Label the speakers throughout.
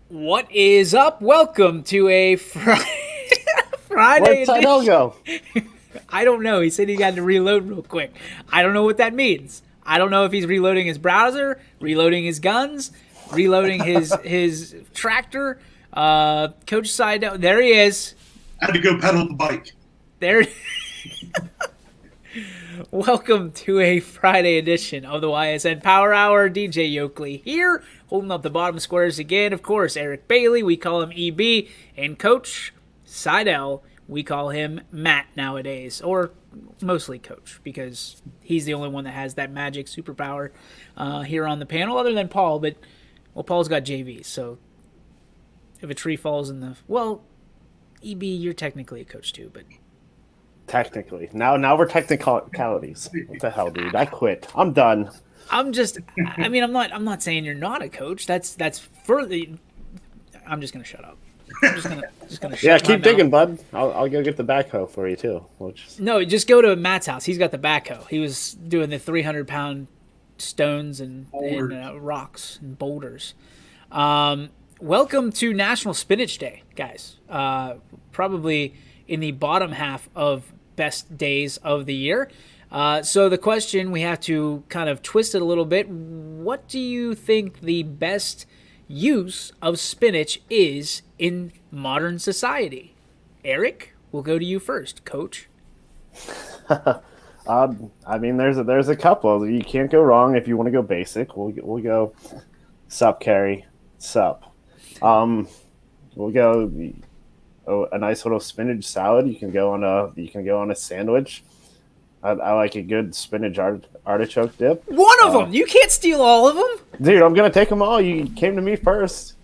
Speaker 1: What is up? Welcome to a Friday
Speaker 2: Where'd Seidel
Speaker 1: edition.
Speaker 2: go?
Speaker 1: I don't know. He said he got to reload real quick. I don't know what that means. I don't know if he's reloading his browser, reloading his guns, reloading his tractor. Coach Seidel, there he is.
Speaker 3: I had to go pedal the bike.
Speaker 1: There. Welcome to a Friday edition of the Ysn Power Hour. DJ Yoakley here, holding up the bottom squares again. Of course, Eric Bailey, we call him EB, and Coach Seidel, we call him Matt nowadays, or mostly Coach, because he's the only one that has that magic superpower here on the panel, other than Paul. But Paul's got JVs, so if a tree falls in the EB, you're technically a coach too, but.
Speaker 2: Technically. Now we're technicalities. What the hell, dude? I quit. I'm done.
Speaker 1: I'm not saying you're not a coach. That's further. I'm just gonna shut up. I'm just gonna shut
Speaker 2: Yeah,
Speaker 1: my
Speaker 2: keep
Speaker 1: mouth.
Speaker 2: digging, bud. I'll go get the backhoe for you too.
Speaker 1: No, just go to Matt's house. He's got the backhoe. He was doing the 300-pound stones and rocks and boulders. Welcome to National Spinach Day, guys. Probably in the bottom half of best days of the year. So the question, we have to kind of twist it a little bit. What do you think the best use of spinach is in modern society? Eric, we'll go to you first, Coach.
Speaker 2: There's a couple. You can't go wrong if you want to go basic. We'll go sup, Carrie, sup. We'll go a nice little spinach salad. You can go on a sandwich. I like a good spinach artichoke dip.
Speaker 1: One of them. You can't steal all of them.
Speaker 2: Dude, I'm gonna take them all. You came to me first.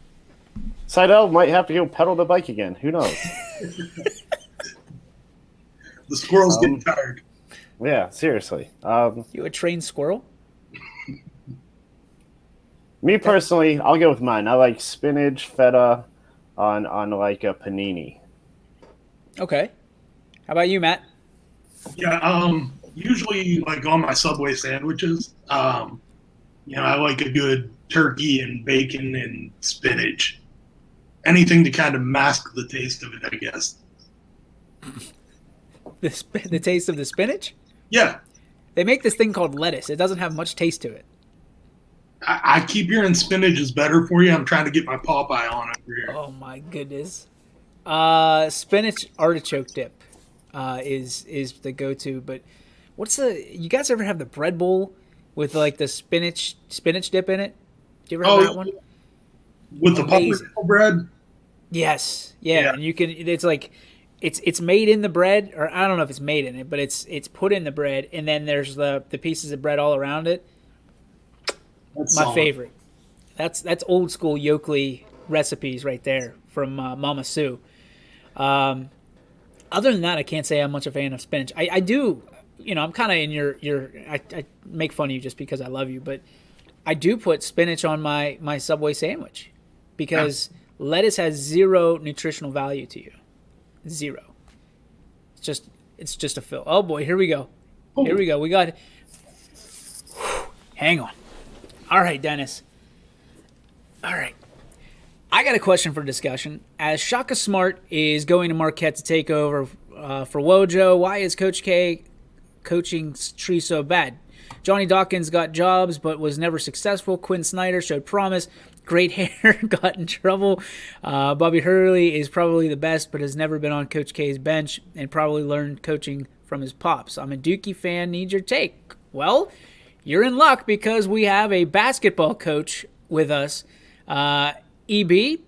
Speaker 2: Seidel might have to go pedal the bike again. Who knows?
Speaker 3: The squirrel's getting tired.
Speaker 2: Yeah, seriously.
Speaker 1: You a trained squirrel?
Speaker 2: Me personally, I'll go with mine. I like spinach feta on like a panini.
Speaker 1: Okay. How about you, Matt?
Speaker 3: Yeah, usually like on my Subway sandwiches, I like a good turkey and bacon and spinach. Anything to kind of mask the taste of it, I guess.
Speaker 1: The taste of the spinach?
Speaker 3: Yeah,
Speaker 1: They make this thing called lettuce. It doesn't have much taste to it.
Speaker 3: I keep hearing spinach is better for you. I'm trying to get my Popeye on over here.
Speaker 1: Oh my goodness. Spinach artichoke dip is the go-to. But you guys ever have the bread bowl with like the spinach dip in it? Do you ever have that one?
Speaker 3: With the
Speaker 1: Amazing.
Speaker 3: pumpernickel bread?
Speaker 1: Yes. Yeah. And it's like it's made in the bread, or I don't know if it's made in it, but it's put in the bread, and then there's the pieces of bread all around it.
Speaker 3: That's
Speaker 1: My
Speaker 3: solid.
Speaker 1: favorite. That's old school Yoakley recipes right there from Mama Sue. Other than that, I can't say I'm much a fan of spinach. I do, I'm kind of in your. I make fun of you just because I love you, but I do put spinach on my Subway sandwich because lettuce has zero nutritional value to you. Zero. It's just a fill. Oh boy, here we go. Here we go. We got. Hang on. All right, Dennis. All right. I got a question for discussion. As Shaka Smart is going to Marquette to take over for Wojo, why is Coach K coaching tree so bad? Johnny Dawkins got jobs but was never successful. Quinn Snyder showed promise. Great hair, got in trouble. Bobby Hurley is probably the best but has never been on Coach K's bench and probably learned coaching from his pops. I'm a Dookie fan. Need your take. Well, you're in luck because we have a basketball coach with us. EB,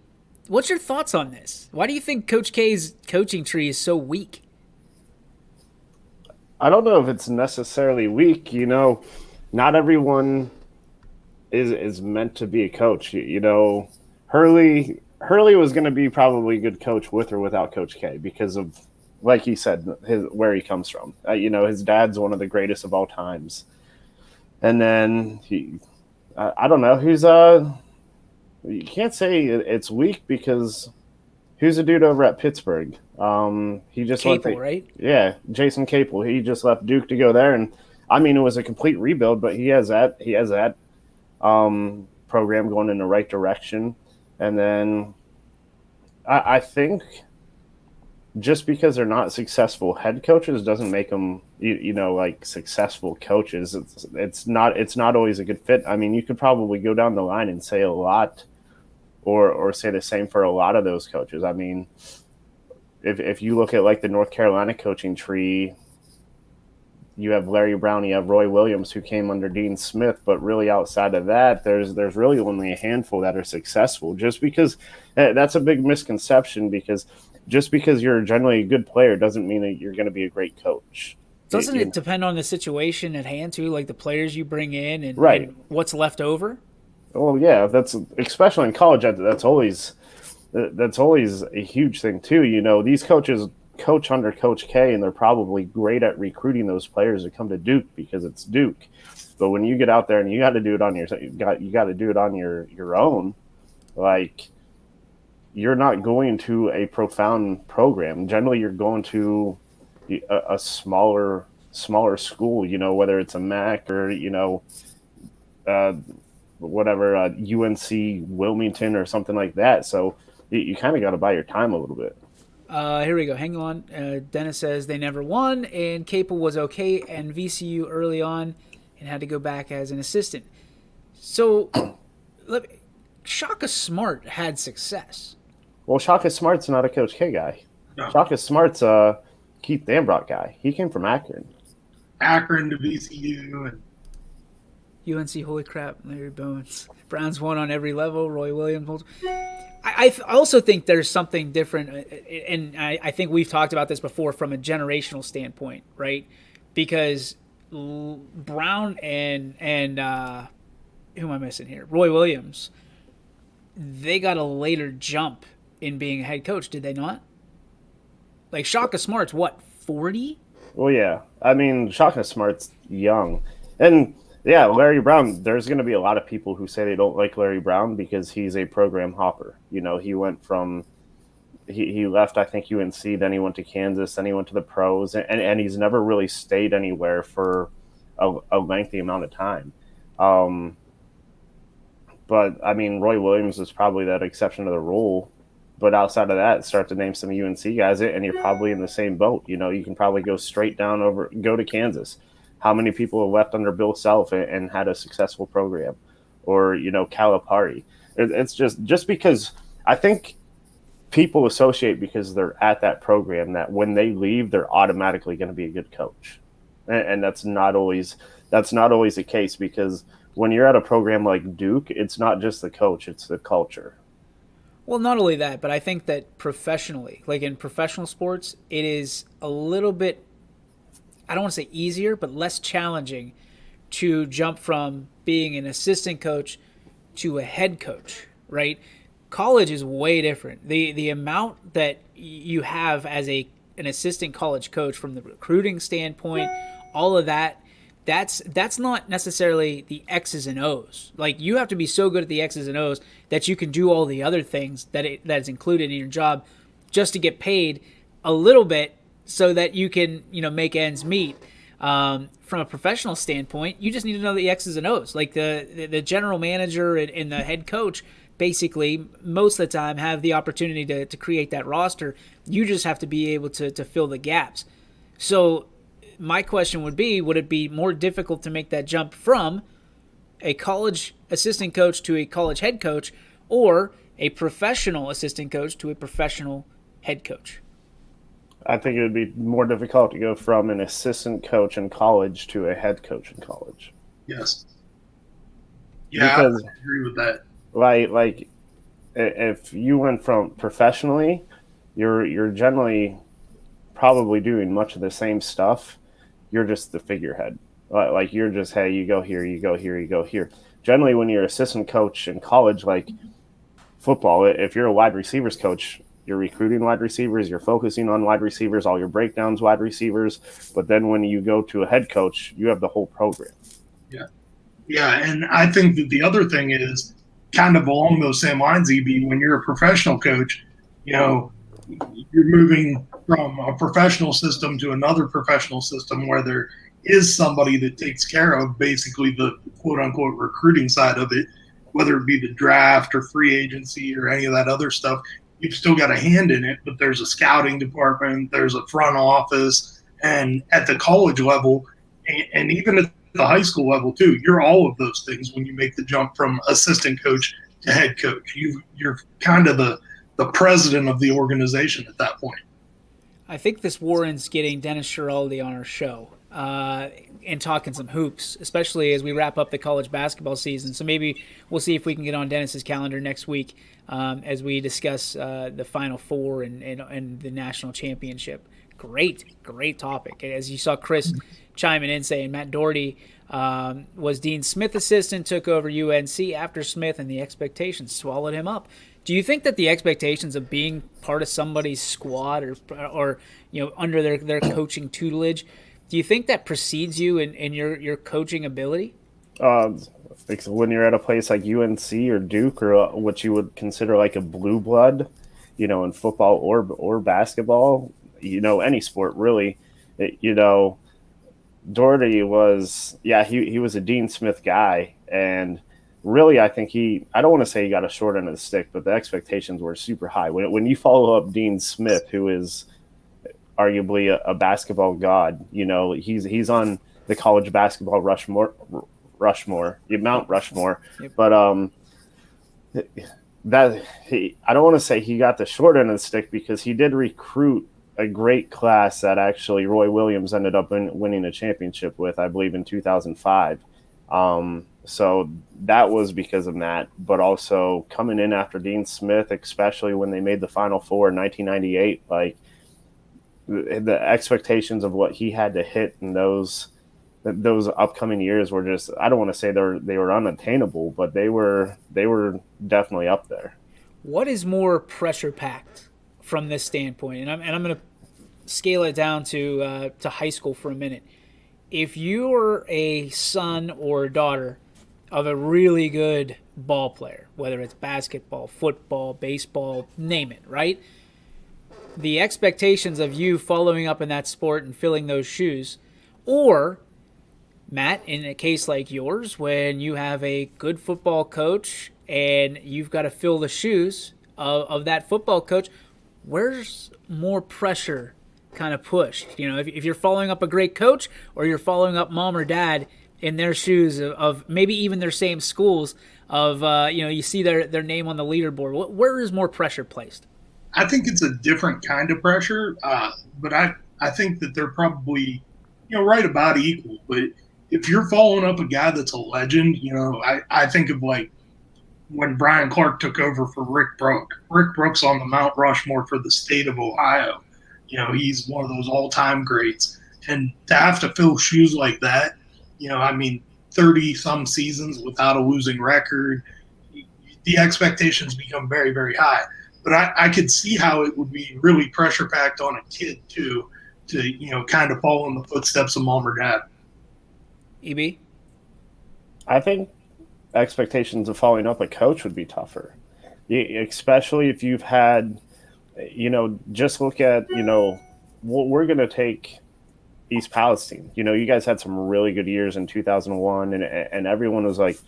Speaker 1: what's your thoughts on this? Why do you think Coach K's coaching tree is so weak?
Speaker 2: I don't know if it's necessarily weak. Not everyone is meant to be a coach. Hurley was going to be probably a good coach with or without Coach K because of, like he said, where he comes from. His dad's one of the greatest of all times. And then I don't know. You can't say it's weak because who's the dude over at Pittsburgh? He just
Speaker 1: Capel, right?
Speaker 2: Yeah, Jason Capel. He just left Duke to go there, and it was a complete rebuild. But he has that program going in the right direction. And then I think just because they're not successful head coaches doesn't make them like successful coaches. It's not always a good fit. I mean, you could probably go down the line and say a lot, or say the same for a lot of those coaches. I mean, if you look at like the North Carolina coaching tree, you have Larry Brown, you have Roy Williams, who came under Dean Smith, but really outside of that, there's really only a handful that are successful. Just because that's a big misconception, because just because you're generally a good player doesn't mean that you're going to be a great coach.
Speaker 1: Doesn't it depend on the situation at hand too, like the players you bring in
Speaker 2: Right.
Speaker 1: and what's left over?
Speaker 2: Well, yeah, that's especially in college. That's always a huge thing too. These coaches coach under Coach K, and they're probably great at recruiting those players to come to Duke because it's Duke. But when you get out there and you got to do it on your own, like, you're not going to a profound program. Generally, you're going to a smaller school. Whether it's a MAC or whatever, UNC Wilmington or something like that. So you kind of got to buy your time a little bit.
Speaker 1: Here we go. Hang on. Dennis says they never won, and Capel was okay and VCU early on and had to go back as an assistant. So, Shaka Smart had success.
Speaker 2: Well, Shaka Smart's not a Coach K guy.
Speaker 3: No.
Speaker 2: Shaka Smart's a Keith Dambrot guy. He came from Akron.
Speaker 3: Akron to VCU and
Speaker 1: UNC, holy crap, Larry Bones. Browns won on every level. Roy Williams. I also think there's something different, and I think we've talked about this before from a generational standpoint, right? Because Brown and who am I missing here? Roy Williams, they got a later jump in being a head coach, did they not? Like Shaka Smart's what, 40?
Speaker 2: Well, yeah. I mean, Shaka Smart's young, and yeah, Larry Brown, there's going to be a lot of people who say they don't like Larry Brown because he's a program hopper. He went from he left, I think, UNC, then he went to Kansas, then he went to the pros, and he's never really stayed anywhere for a lengthy amount of time. But, I mean, Roy Williams is probably that exception to the rule. But outside of that, start to name some UNC guys, and you're probably in the same boat. You can probably go straight down go to Kansas. How many people have left under Bill Self and had a successful program? Or, Calipari. It's just because I think people associate because they're at that program that when they leave, they're automatically going to be a good coach. And that's not always the case, because when you're at a program like Duke, it's not just the coach, it's the culture.
Speaker 1: Well, not only that, but I think that professionally, like in professional sports, it is a little bit, I don't want to say easier, but less challenging to jump from being an assistant coach to a head coach, right? College is way different. The amount that you have as an assistant college coach from the recruiting standpoint, all of that, that's not necessarily the X's and O's. Like, you have to be so good at the X's and O's that you can do all the other things that's included in your job just to get paid a little bit so that you can, make ends meet. From a professional standpoint, you just need to know the X's and O's. Like the general manager and the head coach, basically, most of the time have the opportunity to create that roster. You just have to be able to fill the gaps. So my question would it be more difficult to make that jump from a college assistant coach to a college head coach, or a professional assistant coach to a professional head coach?
Speaker 2: I think it would be more difficult to go from an assistant coach in college to a head coach in college.
Speaker 3: Yes. Yeah,
Speaker 2: because,
Speaker 3: I agree with that.
Speaker 2: Like if you went from professionally, you're generally probably doing much of the same stuff. You're just the figurehead. Like, you're just, hey, you go here, you go here, you go here. Generally, when you're assistant coach in college, like football, if you're a wide receivers coach, you're recruiting wide receivers, you're focusing on wide receivers, all your breakdowns, wide receivers. But then when you go to a head coach, you have the whole program.
Speaker 3: Yeah. Yeah, and I think that the other thing is kind of along those same lines, EB, when you're a professional coach, you're moving from a professional system to another professional system where there is somebody that takes care of basically the quote-unquote recruiting side of it. whether it be the draft or free agency or any of that other stuff, you've still got a hand in it, but there's a scouting department, there's a front office, and at the college level, and even at the high school level too, you're all of those things when you make the jump from assistant coach to head coach. You're kind of the president of the organization at that point.
Speaker 1: I think this warrants getting Dennis Schiraldi on our show and talking some hoops, especially as we wrap up the college basketball season. So maybe we'll see if we can get on Dennis's calendar next week as we discuss the Final Four and the national championship. Great topic. As you saw Chris chiming in saying Matt Doherty was Dean Smith assistant, took over UNC after Smith, and the expectations swallowed him up. Do you think that the expectations of being part of somebody's squad or under their coaching tutelage, do you think that precedes you in your coaching ability?
Speaker 2: When you're at a place like UNC or Duke or what you would consider like a blue blood, in football or basketball, any sport really, Doherty was, he was a Dean Smith guy, and really, I think I don't want to say he got a short end of the stick, but the expectations were super high. When you follow up Dean Smith, who is arguably a basketball god, he's on the college basketball Mount Rushmore.
Speaker 1: Yep.
Speaker 2: But I don't want to say he got the short end of the stick because he did recruit a great class that actually Roy Williams ended up winning a championship with, I believe, in 2005. So that was because of Matt, but also coming in after Dean Smith, especially when they made the Final Four in 1998, like the expectations of what he had to hit in those upcoming years were just, I don't want to say they were unattainable, but they were definitely up there.
Speaker 1: What is more pressure packed from this standpoint? And I'm going to scale it down to high school for a minute. If you're a son or daughter of a really good ball player, whether it's basketball, football, baseball, name it, right? The expectations of you following up in that sport and filling those shoes, or Matt, in a case like yours, when you have a good football coach and you've got to fill the shoes of that football coach, where's more pressure kind of pushed? If you're following up a great coach or you're following up mom or dad in their shoes of maybe even their same schools of, you see their name on the leaderboard. Where is more pressure placed?
Speaker 3: I think it's a different kind of pressure, but I think that they're probably, right about equal. But if you're following up a guy that's a legend, I think of like when Brian Clark took over for Rick Brook. Rick Brook's on the Mount Rushmore for the state of Ohio. He's one of those all-time greats. And to have to fill shoes like that, 30-some seasons without a losing record, the expectations become very, very high. But I could see how it would be really pressure-packed on a kid, too, to, kind of follow in the footsteps of mom or dad.
Speaker 1: EB?
Speaker 2: I think expectations of following up a coach would be tougher, especially if you've had, just look at, we're going to take East Palestine. You guys had some really good years in 2001, and everyone was like,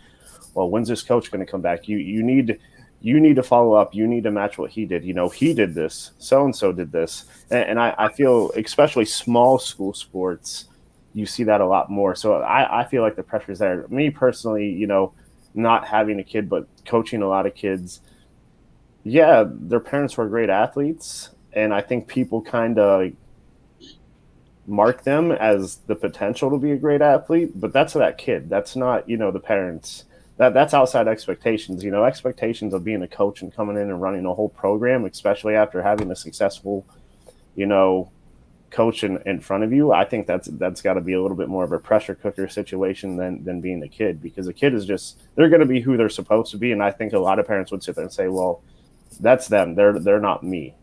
Speaker 2: well, when's this coach going to come back? You need to follow up. You need to match what he did. He did this. So-and-so did this. And I feel, especially small school sports, you see that a lot more. So I feel like the pressure's there. Me personally, not having a kid, but coaching a lot of kids, yeah, their parents were great athletes. And I think people kind of mark them as the potential to be a great athlete, but that's that kid. That's not, the parents. That's outside expectations. Expectations of being a coach and coming in and running a whole program, especially after having a successful, coach in front of you. I think that's got to be a little bit more of a pressure cooker situation than being a kid, because a kid is just, they're going to be who they're supposed to be. And I think a lot of parents would sit there and say, well, that's them. They're not me.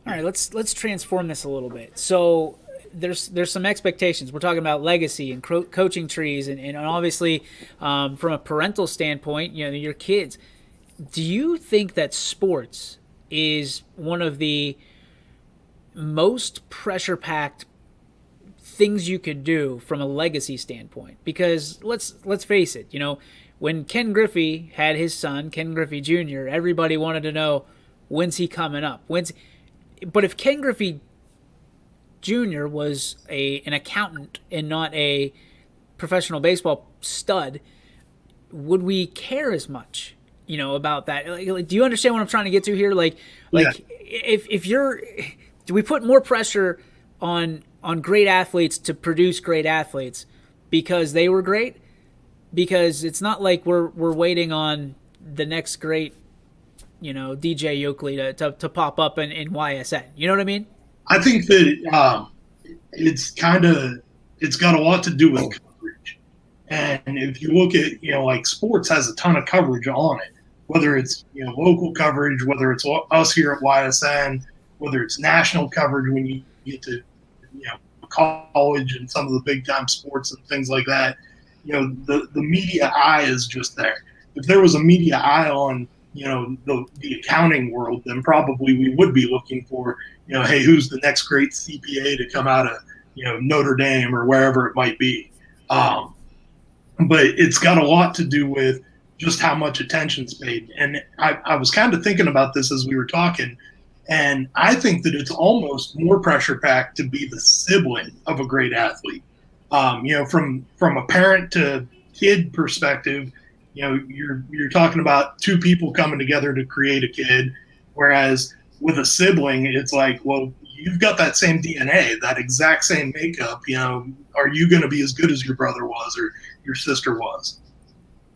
Speaker 1: All right, let's transform this a little bit. So there's some expectations. We're talking about legacy and coaching trees, and obviously from a parental standpoint, your kids. Do you think that sports is one of the most pressure-packed things you could do from a legacy standpoint? Because let's face it, when Ken Griffey had his son, Ken Griffey Jr., everybody wanted to know, when's he coming up? But if Ken Griffey Jr. was an accountant and not a professional baseball stud, would we care as much, about that? Like, do you understand what I'm trying to get to here? If do we put more pressure on great athletes to produce great athletes because they were great? Because it's not like we're waiting on the next great, DJ Yoakley to pop up in YSN. You know what I mean?
Speaker 3: I think that it's got a lot to do with coverage. And if you look at, like sports has a ton of coverage on it, whether it's, local coverage, whether it's us here at YSN, whether it's national coverage when you get to, college and some of the big time sports and things like that. The media eye is just there. If there was a media eye on, the accounting world, then probably we would be looking for, hey, who's the next great CPA to come out of, Notre Dame or wherever it might be. But it's got a lot to do with just how much attention's paid. And I was kind of thinking about this as we were talking, and I think that it's almost more pressure packed to be the sibling of a great athlete. From a parent to kid perspective, you're talking about two people coming together to create a kid, whereas with a sibling, it's like, well, you've got that same DNA, that exact same makeup. Are you going to be as good as your brother was or your sister was?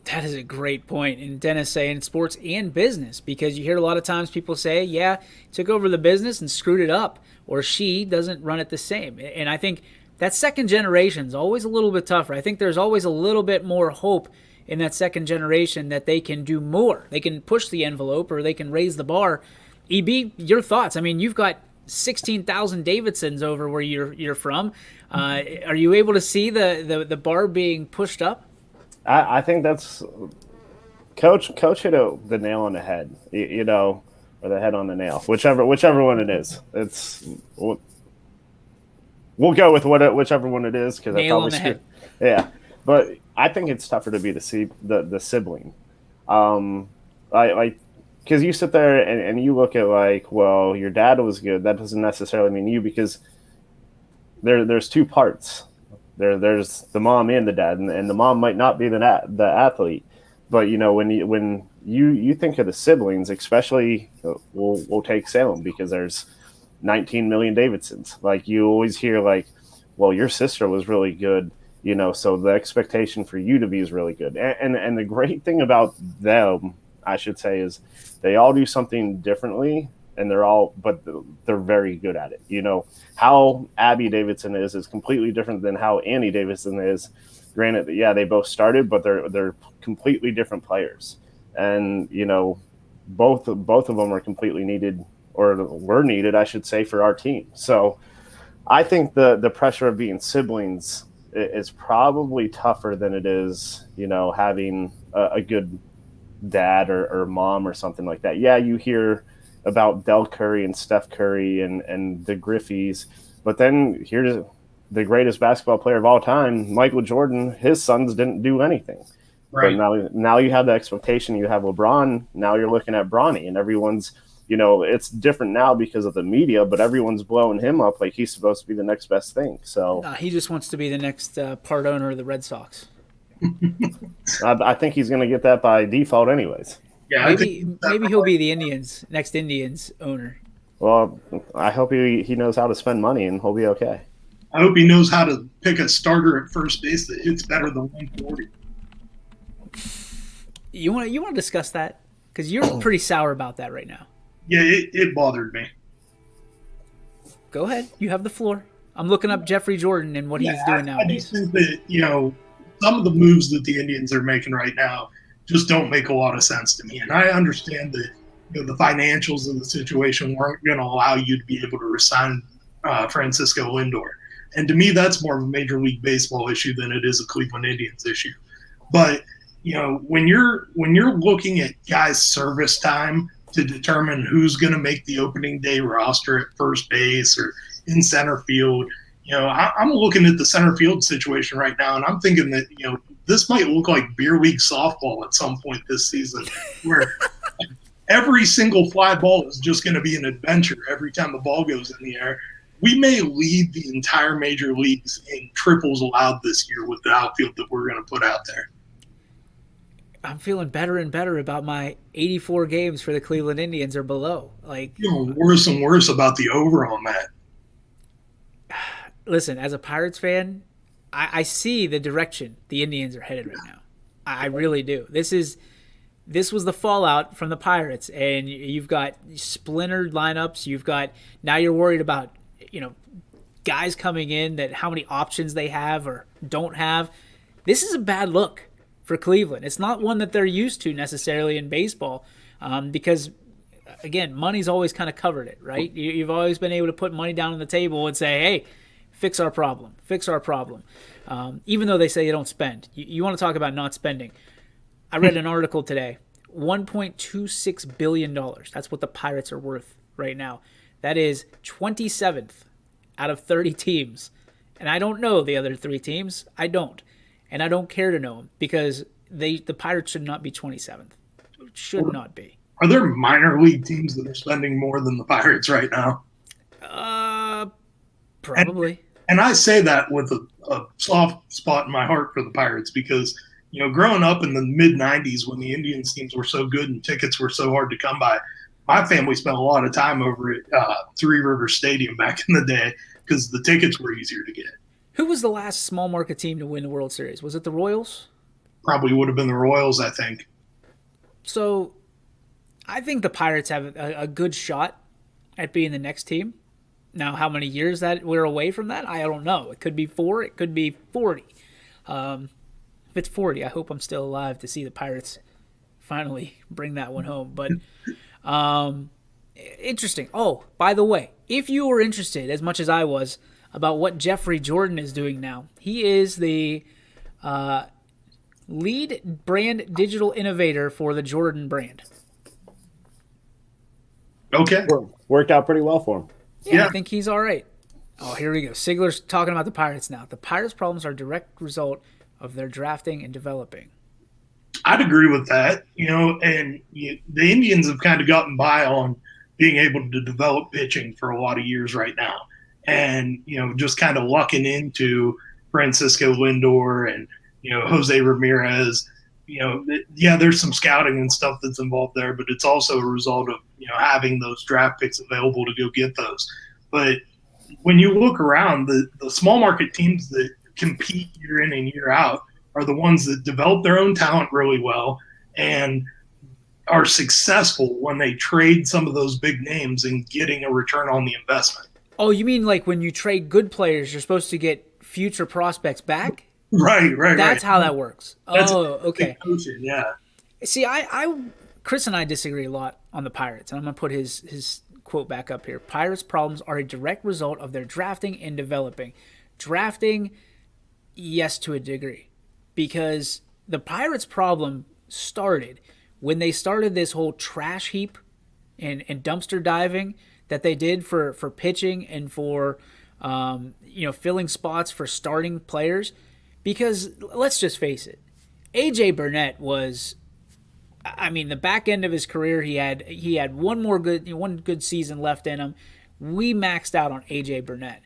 Speaker 1: That is a great point. And Dennis saying sports and business, because you hear a lot of times people say, yeah, took over the business and screwed it up, or she doesn't run it the same. And I think that second generation is always a little bit tougher. I think there's always a little bit more hope in that second generation that they can do more. They can push the envelope or they can raise the bar. EB, your thoughts? I mean, you've got 16,000 Davidsons over where you're from. Are you able to see the bar being pushed up?
Speaker 2: I think that's Coach hit the nail on the head, or the head on the nail, whichever one it is. We'll go with whichever one it is because I probably screwed. Yeah, but I think it's tougher to be the sibling, because you sit there and you look at well, your dad was good. That doesn't necessarily mean you, because there's two parts. There's the mom and the dad, and the mom might not be the athlete, but when you think of the siblings, especially we'll take Salem because there's 19 million Davidsons. You always hear well, your sister was really good, so the expectation for you to be is really good. And the great thing about them, I should say, is they all do something differently, and they're very good at it. How Abby Davidson is completely different than how Annie Davidson is. Granted, yeah, they both started, but they're completely different players. And, both of them are completely needed, or were needed, I should say, for our team. So I think the pressure of being siblings is probably tougher than it is, having a good dad or mom or something like that. Yeah, you hear about Del Curry and Steph Curry and the Griffeys, but then here's the greatest basketball player of all time, Michael Jordan. His sons didn't do anything. Right. But now you have the expectation. You have LeBron. Now you're looking at Bronny, and everyone's, it's different now because of the media, but everyone's blowing him up like he's supposed to be the next best thing. So
Speaker 1: he just wants to be the next part owner of the Red Sox.
Speaker 2: I think he's going to get that by default anyways.
Speaker 3: Yeah,
Speaker 1: maybe he'll be the next Indians owner.
Speaker 2: Well, I hope he knows how to spend money, and he'll be okay.
Speaker 3: I hope he knows how to pick a starter at first base that hits better than 140.
Speaker 1: You want to discuss that? Because you're pretty sour about that right now.
Speaker 3: Yeah, it bothered me.
Speaker 1: Go ahead. You have the floor. I'm looking up Jeffrey Jordan and what he's doing nowadays.
Speaker 3: I just think that, some of the moves that the Indians are making right now just don't make a lot of sense to me. And I understand that the financials of the situation weren't going to allow you to be able to resign Francisco Lindor. And to me, that's more of a Major League Baseball issue than it is a Cleveland Indians issue. But when you're looking at guys' service time to determine who's going to make the opening day roster at first base or in center field, I'm looking at the center field situation right now, and I'm thinking that this might look like beer league softball at some point this season, where every single fly ball is just going to be an adventure every time the ball goes in the air. We may lead the entire major leagues in triples allowed this year with the outfield that we're going to put out there.
Speaker 1: I'm feeling better and better about my 84 games for the Cleveland Indians or below. Like,
Speaker 3: worse and worse about the over on that.
Speaker 1: Listen, as a Pirates fan, I see the direction the Indians are headed right now. I really do. This was the fallout from the Pirates, and you've got splintered lineups. Now you're worried about, guys coming in, that how many options they have or don't have. This is a bad look for Cleveland. It's not one that they're used to necessarily in baseball, because, again, money's always kind of covered it, right? You've always been able to put money down on the table and say, hey, fix our problem. Even though they say you don't spend. You want to talk about not spending. I read an article today, $1.26 billion. That's what the Pirates are worth right now. That is 27th out of 30 teams. And I don't know the other 3 teams. I don't. And I don't care to know them, because the Pirates should not be 27th. Should not be.
Speaker 3: Are there minor league teams that are spending more than the Pirates right now?
Speaker 1: Probably.
Speaker 3: And I say that with a soft spot in my heart for the Pirates, because, growing up in the mid-'90s when the Indians teams were so good and tickets were so hard to come by, my family spent a lot of time over at Three Rivers Stadium back in the day because the tickets were easier to get.
Speaker 1: Who was the last small market team to win the World Series? Was it the Royals?
Speaker 3: Probably would have been the Royals, I think.
Speaker 1: So I think the Pirates have a good shot at being the next team. Now, how many years that we're away from that, I don't know. It could be 4. It could be 40. If it's 40, I hope I'm still alive to see the Pirates finally bring that one home. But interesting. Oh, by the way, if you were interested, as much as I was, about what Jeffrey Jordan is doing now, he is the lead brand digital innovator for the Jordan brand.
Speaker 3: Okay.
Speaker 2: Worked out pretty well for him.
Speaker 1: Yeah, I think he's all right. Oh, here we go. Sigler's talking about the Pirates now. The Pirates' problems are a direct result of their drafting and developing.
Speaker 3: I'd agree with that. And the Indians have kind of gotten by on being able to develop pitching for a lot of years right now. And, just kind of lucking into Francisco Lindor and, Jose Ramirez. There's some scouting and stuff that's involved there, but it's also a result of, having those draft picks available to go get those. But when you look around, the small market teams that compete year in and year out are the ones that develop their own talent really well and are successful when they trade some of those big names and getting a return on the investment.
Speaker 1: Oh, you mean like when you trade good players, you're supposed to get future prospects back?
Speaker 3: Right.
Speaker 1: That's how that works. Okay.
Speaker 3: Coaching, yeah.
Speaker 1: See, Chris and I disagree a lot on the Pirates, and I'm going to put his quote back up here. Pirates' problems are a direct result of their drafting and developing. Drafting, yes, to a degree, because the Pirates' problem started when they started this whole trash heap and dumpster diving that they did for pitching and for filling spots for starting players. Because let's just face it, AJ Burnett was, the back end of his career, he had one good season left in him. We maxed out on AJ Burnett,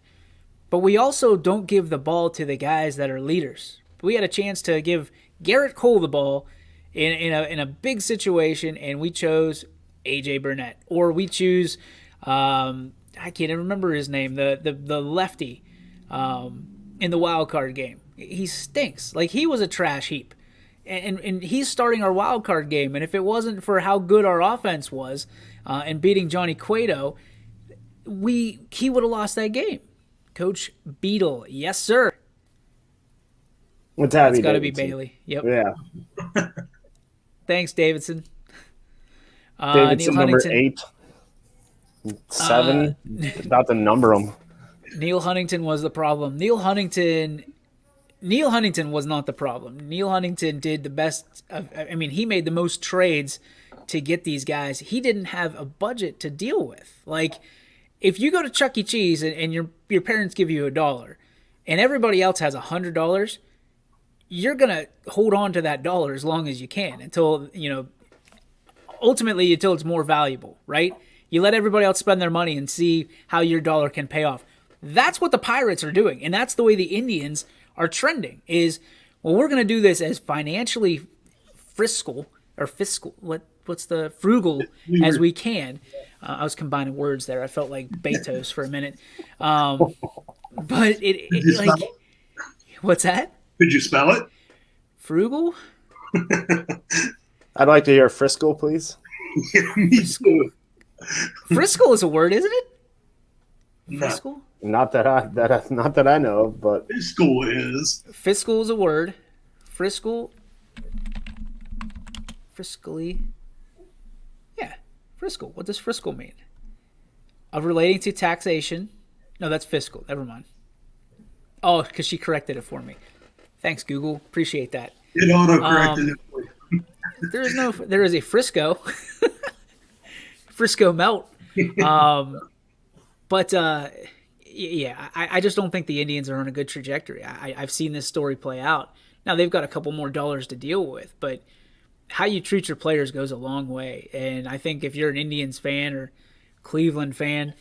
Speaker 1: but we also don't give the ball to the guys that are leaders. We had a chance to give Garrett Cole the ball in a big situation, and we chose AJ Burnett, or we choose I can't even remember his name, the lefty in the wild card game. He stinks. Like, he was a trash heap. And he's starting our wild card game. And if it wasn't for how good our offense was and beating Johnny Cueto, he would have lost that game. Coach Beadle, yes, sir.
Speaker 2: It's got
Speaker 1: to be Bailey. Yep.
Speaker 2: Yeah.
Speaker 1: Thanks, Davidson.
Speaker 2: Davidson, number 8. 7. About to number them.
Speaker 1: Neil Huntington was the problem. Neil Huntington was not the problem. Neil Huntington did the best. He made the most trades to get these guys. He didn't have a budget to deal with. Like, if you go to Chuck E. Cheese and your parents give you $1 and everybody else has $100, you're going to hold on to that dollar as long as you can until, ultimately until it's more valuable, right? You let everybody else spend their money and see how your dollar can pay off. That's what the Pirates are doing, and that's the way the Indians are trending is, well, we're going to do this as financially fiscal what's the frugal as we can. I was combining words there. I felt like Betos for a minute. But it like, what's that?
Speaker 3: Could you spell it?
Speaker 1: Frugal?
Speaker 2: I'd like to hear Frisco, please.
Speaker 3: Yeah, me too.
Speaker 1: Frisco is a word, isn't it?
Speaker 3: No.
Speaker 1: Fiscal?
Speaker 2: Not that I know of, but
Speaker 3: Fiscal is.
Speaker 1: Fiscal is a word. Fiscally. Yeah, fiscal. What does fiscal mean? Of relating to taxation. No, that's fiscal. Never mind. Oh, because she corrected it for me. Thanks, Google. Appreciate that.
Speaker 3: It auto-corrected it for you.
Speaker 1: There is a Frisco. Frisco melt. But I just don't think the Indians are on a good trajectory. I've seen this story play out. Now, they've got a couple more dollars to deal with, but how you treat your players goes a long way. And I think if you're an Indians fan or Cleveland fan,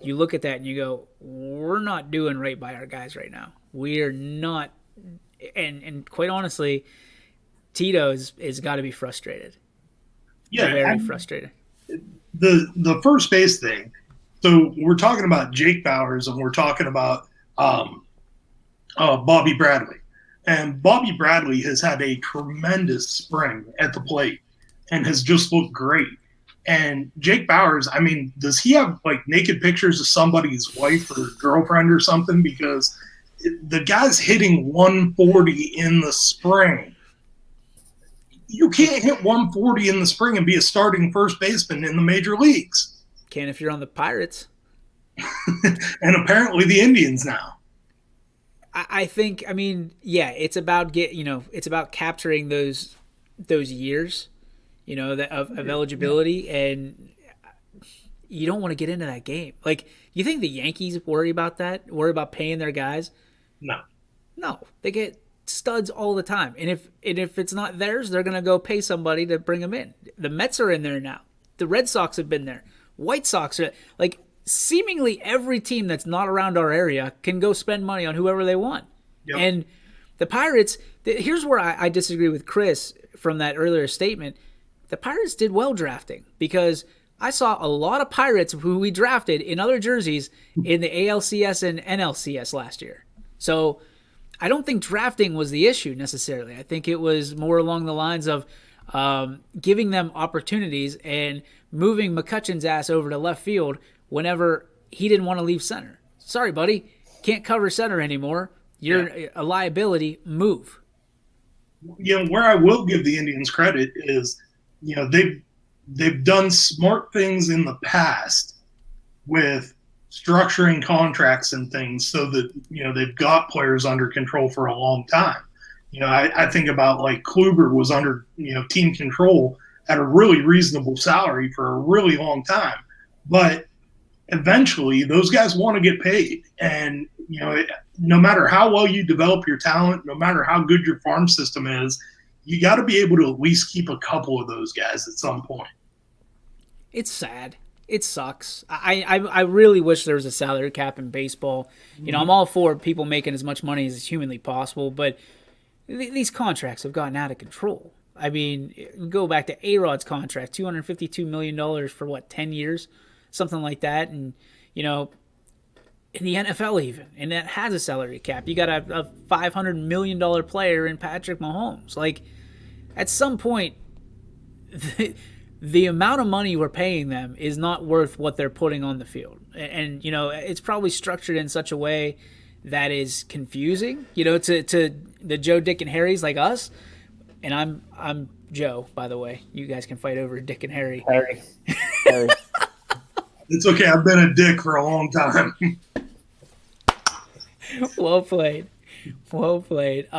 Speaker 1: you look at that and you go, we're not doing right by our guys right now. We're not. And quite honestly, Tito is got to be frustrated.
Speaker 3: Yeah,
Speaker 1: very frustrated.
Speaker 3: The first base thing. So we're talking about Jake Bauers and we're talking about Bobby Bradley. And Bobby Bradley has had a tremendous spring at the plate and has just looked great. And Jake Bauers, I mean, does he have like naked pictures of somebody's wife or girlfriend or something? Because the guy's hitting 140 in the spring. You can't hit 140 in the spring and be a starting first baseman in the major leagues.
Speaker 1: Can if you're on the Pirates.
Speaker 3: And apparently the Indians now.
Speaker 1: I think, I mean, yeah, it's about it's about capturing those years, of eligibility, and you don't want to get into that game. Like, you think the Yankees worry about that? Worry about paying their guys? No, they get studs all the time, and if it's not theirs, they're gonna go pay somebody to bring them in. The Mets are in there now. The Red Sox have been there. White Sox are like. Seemingly every team that's not around our area can go spend money on whoever they want. Yep. And the Pirates, here's where I disagree with Chris from that earlier statement. The Pirates did well drafting because I saw a lot of Pirates who we drafted in other jerseys in the ALCS and NLCS last year. So I don't think drafting was the issue necessarily. I think it was more along the lines of giving them opportunities and moving McCutcheon's ass over to left field whenever he didn't want to leave center. Sorry, buddy. Can't cover center anymore. You're a liability. Move.
Speaker 3: Where I will give the Indians credit is, they've done smart things in the past with structuring contracts and things so that, they've got players under control for a long time. I think about like Kluber was under, team control at a really reasonable salary for a really long time. But eventually those guys want to get paid. And, no matter how well you develop your talent, no matter how good your farm system is, you got to be able to at least keep a couple of those guys at some point.
Speaker 1: It's sad. It sucks. I really wish there was a salary cap in baseball. I'm all for people making as much money as is humanly possible, but these contracts have gotten out of control. I mean, go back to A-Rod's contract, $252 million for 10 years? Something like that. And, in the NFL even, and that has a salary cap. You got a $500 million player in Patrick Mahomes. Like, at some point, the amount of money we're paying them is not worth what they're putting on the field. And it's probably structured in such a way that is confusing, to the Joe, Dick, and Harrys like us. And I'm Joe, by the way. You guys can fight over Dick and Harry.
Speaker 2: Harry.
Speaker 3: It's okay. I've been a dick for a long time.
Speaker 1: Well played. But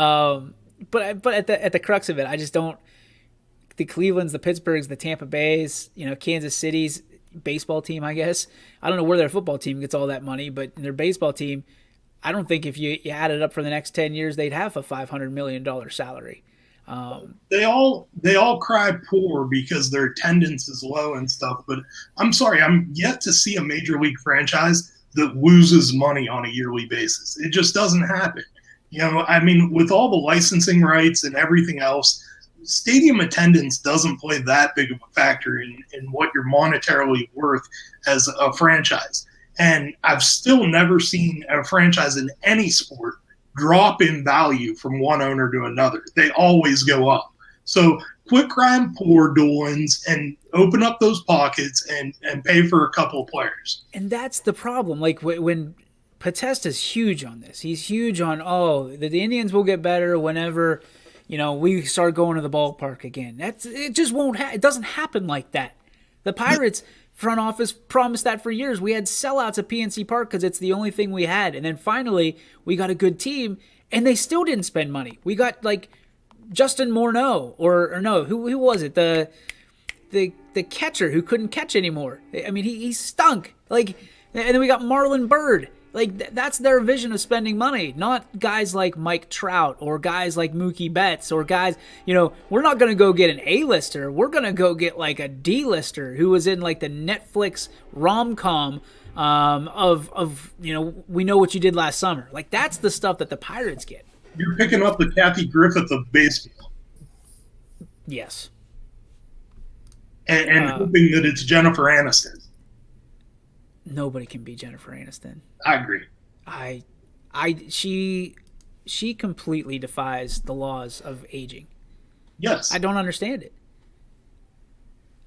Speaker 1: at the crux of it, I just don't. The Clevelands, the Pittsburghs, the Tampa Bays, Kansas City's baseball team, I guess. I don't know where their football team gets all that money, but their baseball team, I don't think if you add it up for the next 10 years, they'd have a $500 million salary.
Speaker 3: They all cry poor because their attendance is low and stuff. But I'm sorry, I'm yet to see a major league franchise that loses money on a yearly basis. It just doesn't happen. I mean, with all the licensing rights and everything else, stadium attendance doesn't play that big of a factor in what you're monetarily worth as a franchise. And I've still never seen a franchise in any sport drop in value from one owner to another. They always go up. So quit crying poor, Doolins, and open up those pockets and pay for a couple of players.
Speaker 1: And that's the problem. Like when Podesta's huge on this. He's huge on, the Indians will get better whenever, we start going to the ballpark again. It just won't it doesn't happen like that. The Pirates front office promised that for years. We had sellouts at PNC Park because it's the only thing we had. And then finally we got a good team and they still didn't spend money. We got like Justin Morneau or no, who was it? The catcher who couldn't catch anymore. I mean, he stunk. Like, and then we got Marlon Byrd. Like, that's their vision of spending money, not guys like Mike Trout or guys like Mookie Betts or guys, we're not going to go get an A-lister. We're going to go get like a D-lister who was in like the Netflix rom-com of we know what you did last summer. Like, that's the stuff that the Pirates get.
Speaker 3: You're picking up the Kathy Griffith of baseball.
Speaker 1: Yes.
Speaker 3: And hoping that it's Jennifer Aniston.
Speaker 1: Nobody can be Jennifer Aniston.
Speaker 3: I agree.
Speaker 1: She completely defies the laws of aging.
Speaker 3: Yes.
Speaker 1: I don't understand it.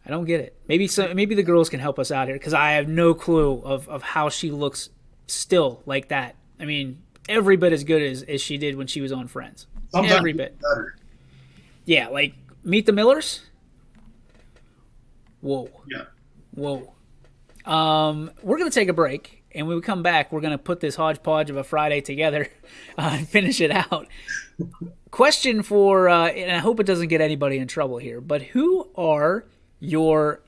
Speaker 1: I don't get it. Maybe the girls can help us out here because I have no clue of how she looks still like that. I mean, every bit as good as she did when she was on Friends.
Speaker 3: Sometimes
Speaker 1: every bit.
Speaker 3: Better.
Speaker 1: Yeah, like Meet the Millers. Whoa.
Speaker 3: Yeah.
Speaker 1: Whoa. We're going to take a break, and when we come back, we're going to put this hodgepodge of a Friday together and finish it out. Question for, and I hope it doesn't get anybody in trouble here, but who are your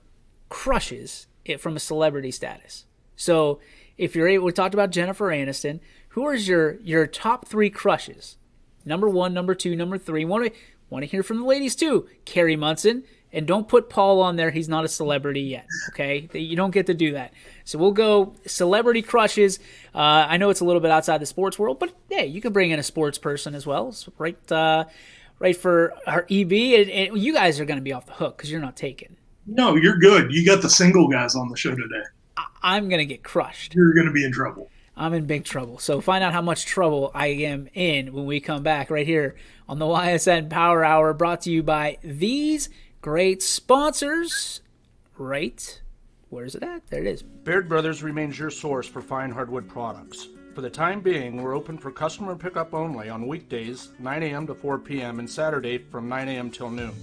Speaker 1: crushes from a celebrity status? So if you're able, we talked about Jennifer Aniston. Who is your top 3 crushes? Number 1, number 2, number 3. Want to hear from the ladies too. Carrie Munson. And don't put Paul on there. He's not a celebrity yet, okay? You don't get to do that. So we'll go celebrity crushes. I know it's a little bit outside the sports world, but hey, you can bring in a sports person as well. So right for our EB. And you guys are going to be off the hook because you're not taken.
Speaker 3: No, you're good. You got the single guys on the show today.
Speaker 1: I'm going to get crushed.
Speaker 3: You're going to be in trouble.
Speaker 1: I'm in big trouble. So find out how much trouble I am in when we come back right here on the Ysn Power Hour, brought to you by these great sponsors. Right, where's it at? There it is.
Speaker 4: Baird Brothers remains your source for fine hardwood products. For the time being, we're open for customer pickup only on weekdays 9 a.m. to 4 p.m. and Saturday from 9 a.m. till noon.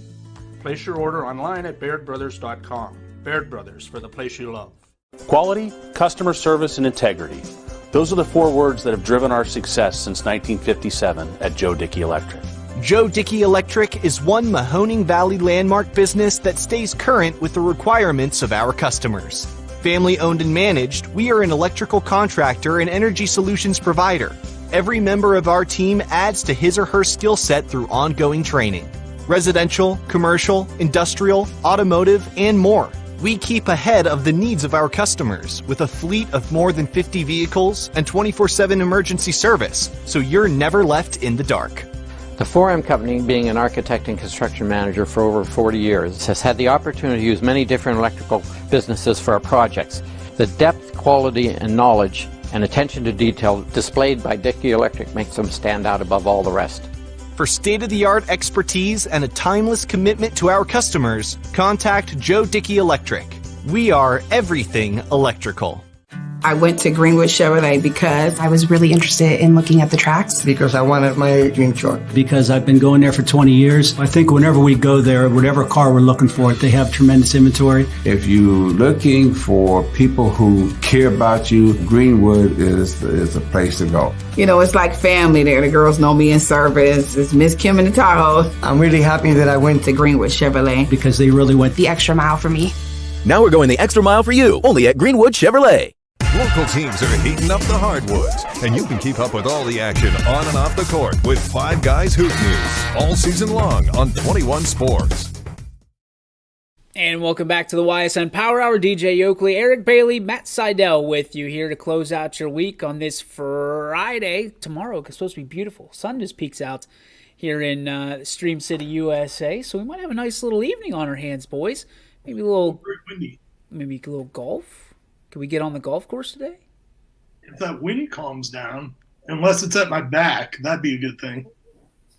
Speaker 4: Place your order online at BairdBrothers.com. Baird Brothers, for the place you love.
Speaker 5: Quality, customer service, and integrity. Those are the 4 words that have driven our success since 1957 at Joe Dickey Electric.
Speaker 6: Joe Dickey Electric is one Mahoning Valley landmark business that stays current with the requirements of our customers. Family owned and managed, we are an electrical contractor and energy solutions provider. Every member of our team adds to his or her skill set through ongoing training. Residential, commercial, industrial, automotive, and more. We keep ahead of the needs of our customers with a fleet of more than 50 vehicles and 24/7 emergency service, so you're never left in the dark.
Speaker 7: The 4M Company, being an architect and construction manager for over 40 years, has had the opportunity to use many different electrical businesses for our projects. The depth, quality, and knowledge and attention to detail displayed by Dickey Electric makes them stand out above all the rest.
Speaker 6: For state-of-the-art expertise and a timeless commitment to our customers, contact Joe Dickey Electric. We are everything electrical.
Speaker 8: I went to Greenwood Chevrolet because I was really interested in looking at the tracks.
Speaker 9: Because I wanted my dream truck.
Speaker 10: Because I've been going there for 20 years. I think whenever we go there, whatever car we're looking for, they have tremendous inventory.
Speaker 11: If you're looking for people who care about you, Greenwood is the place to go.
Speaker 8: You know, it's like family there. The girls know me in service. It's Miss Kim in the Tahoe.
Speaker 9: I'm really happy that I went
Speaker 8: to Greenwood Chevrolet.
Speaker 10: Because they really went
Speaker 8: the extra mile for me.
Speaker 12: Now we're going the extra mile for you, only at Greenwood Chevrolet. Local teams are heating up the hardwoods, and you can keep up with all the action on and off the court with Five Guys Hoop News all season long on 21 Sports.
Speaker 1: And welcome back to the Ysn Power Hour. DJ Oakley, Eric Bailey, Matt Seidel with you here to close out your week on this Friday. Tomorrow it's supposed to be beautiful. Sun just peeks out here in Stream City, USA. So we might have a nice little evening on our hands, boys. Maybe a little golf. Can we get on the golf course today?
Speaker 3: If that wind calms down, unless it's at my back, that'd be a good thing.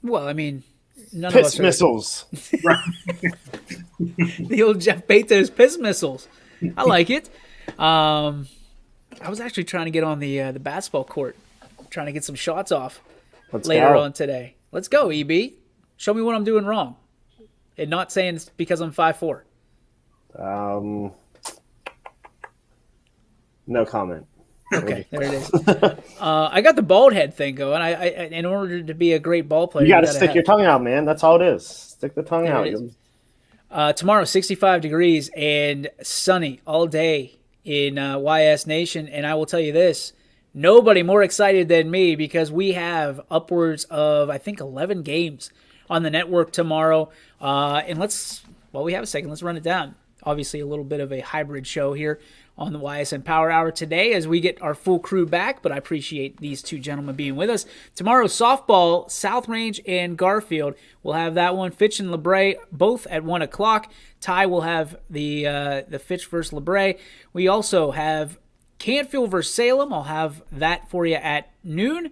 Speaker 1: Well, I mean, none
Speaker 2: piss
Speaker 1: of us
Speaker 2: missiles.
Speaker 1: The old Jeff Bezos piss missiles. I like it. I was actually trying to get on the basketball court, trying to get some shots off later on today. Let's go, EB. Show me what I'm doing wrong, and not saying it's because I'm 5'4".
Speaker 2: No comment.
Speaker 1: Okay, there it is. I got the bald head thing going. I in order to be a great ball player,
Speaker 2: you got to stick your tongue out, man. That's all it is. Stick the tongue out.
Speaker 1: Tomorrow, 65 degrees and sunny all day in YS Nation. And I will tell you this, nobody more excited than me because we have upwards of, I think, 11 games on the network tomorrow. And we have a second. Let's run it down. Obviously, a little bit of a hybrid show here on the Ysn Power Hour today as we get our full crew back, but I appreciate these two gentlemen being with us. Tomorrow, softball, South Range and Garfield. We'll have that one. Fitch and LeBray both at 1 o'clock. Ty will have the Fitch versus LeBray. We also have Canfield versus Salem. I'll have that for you at noon.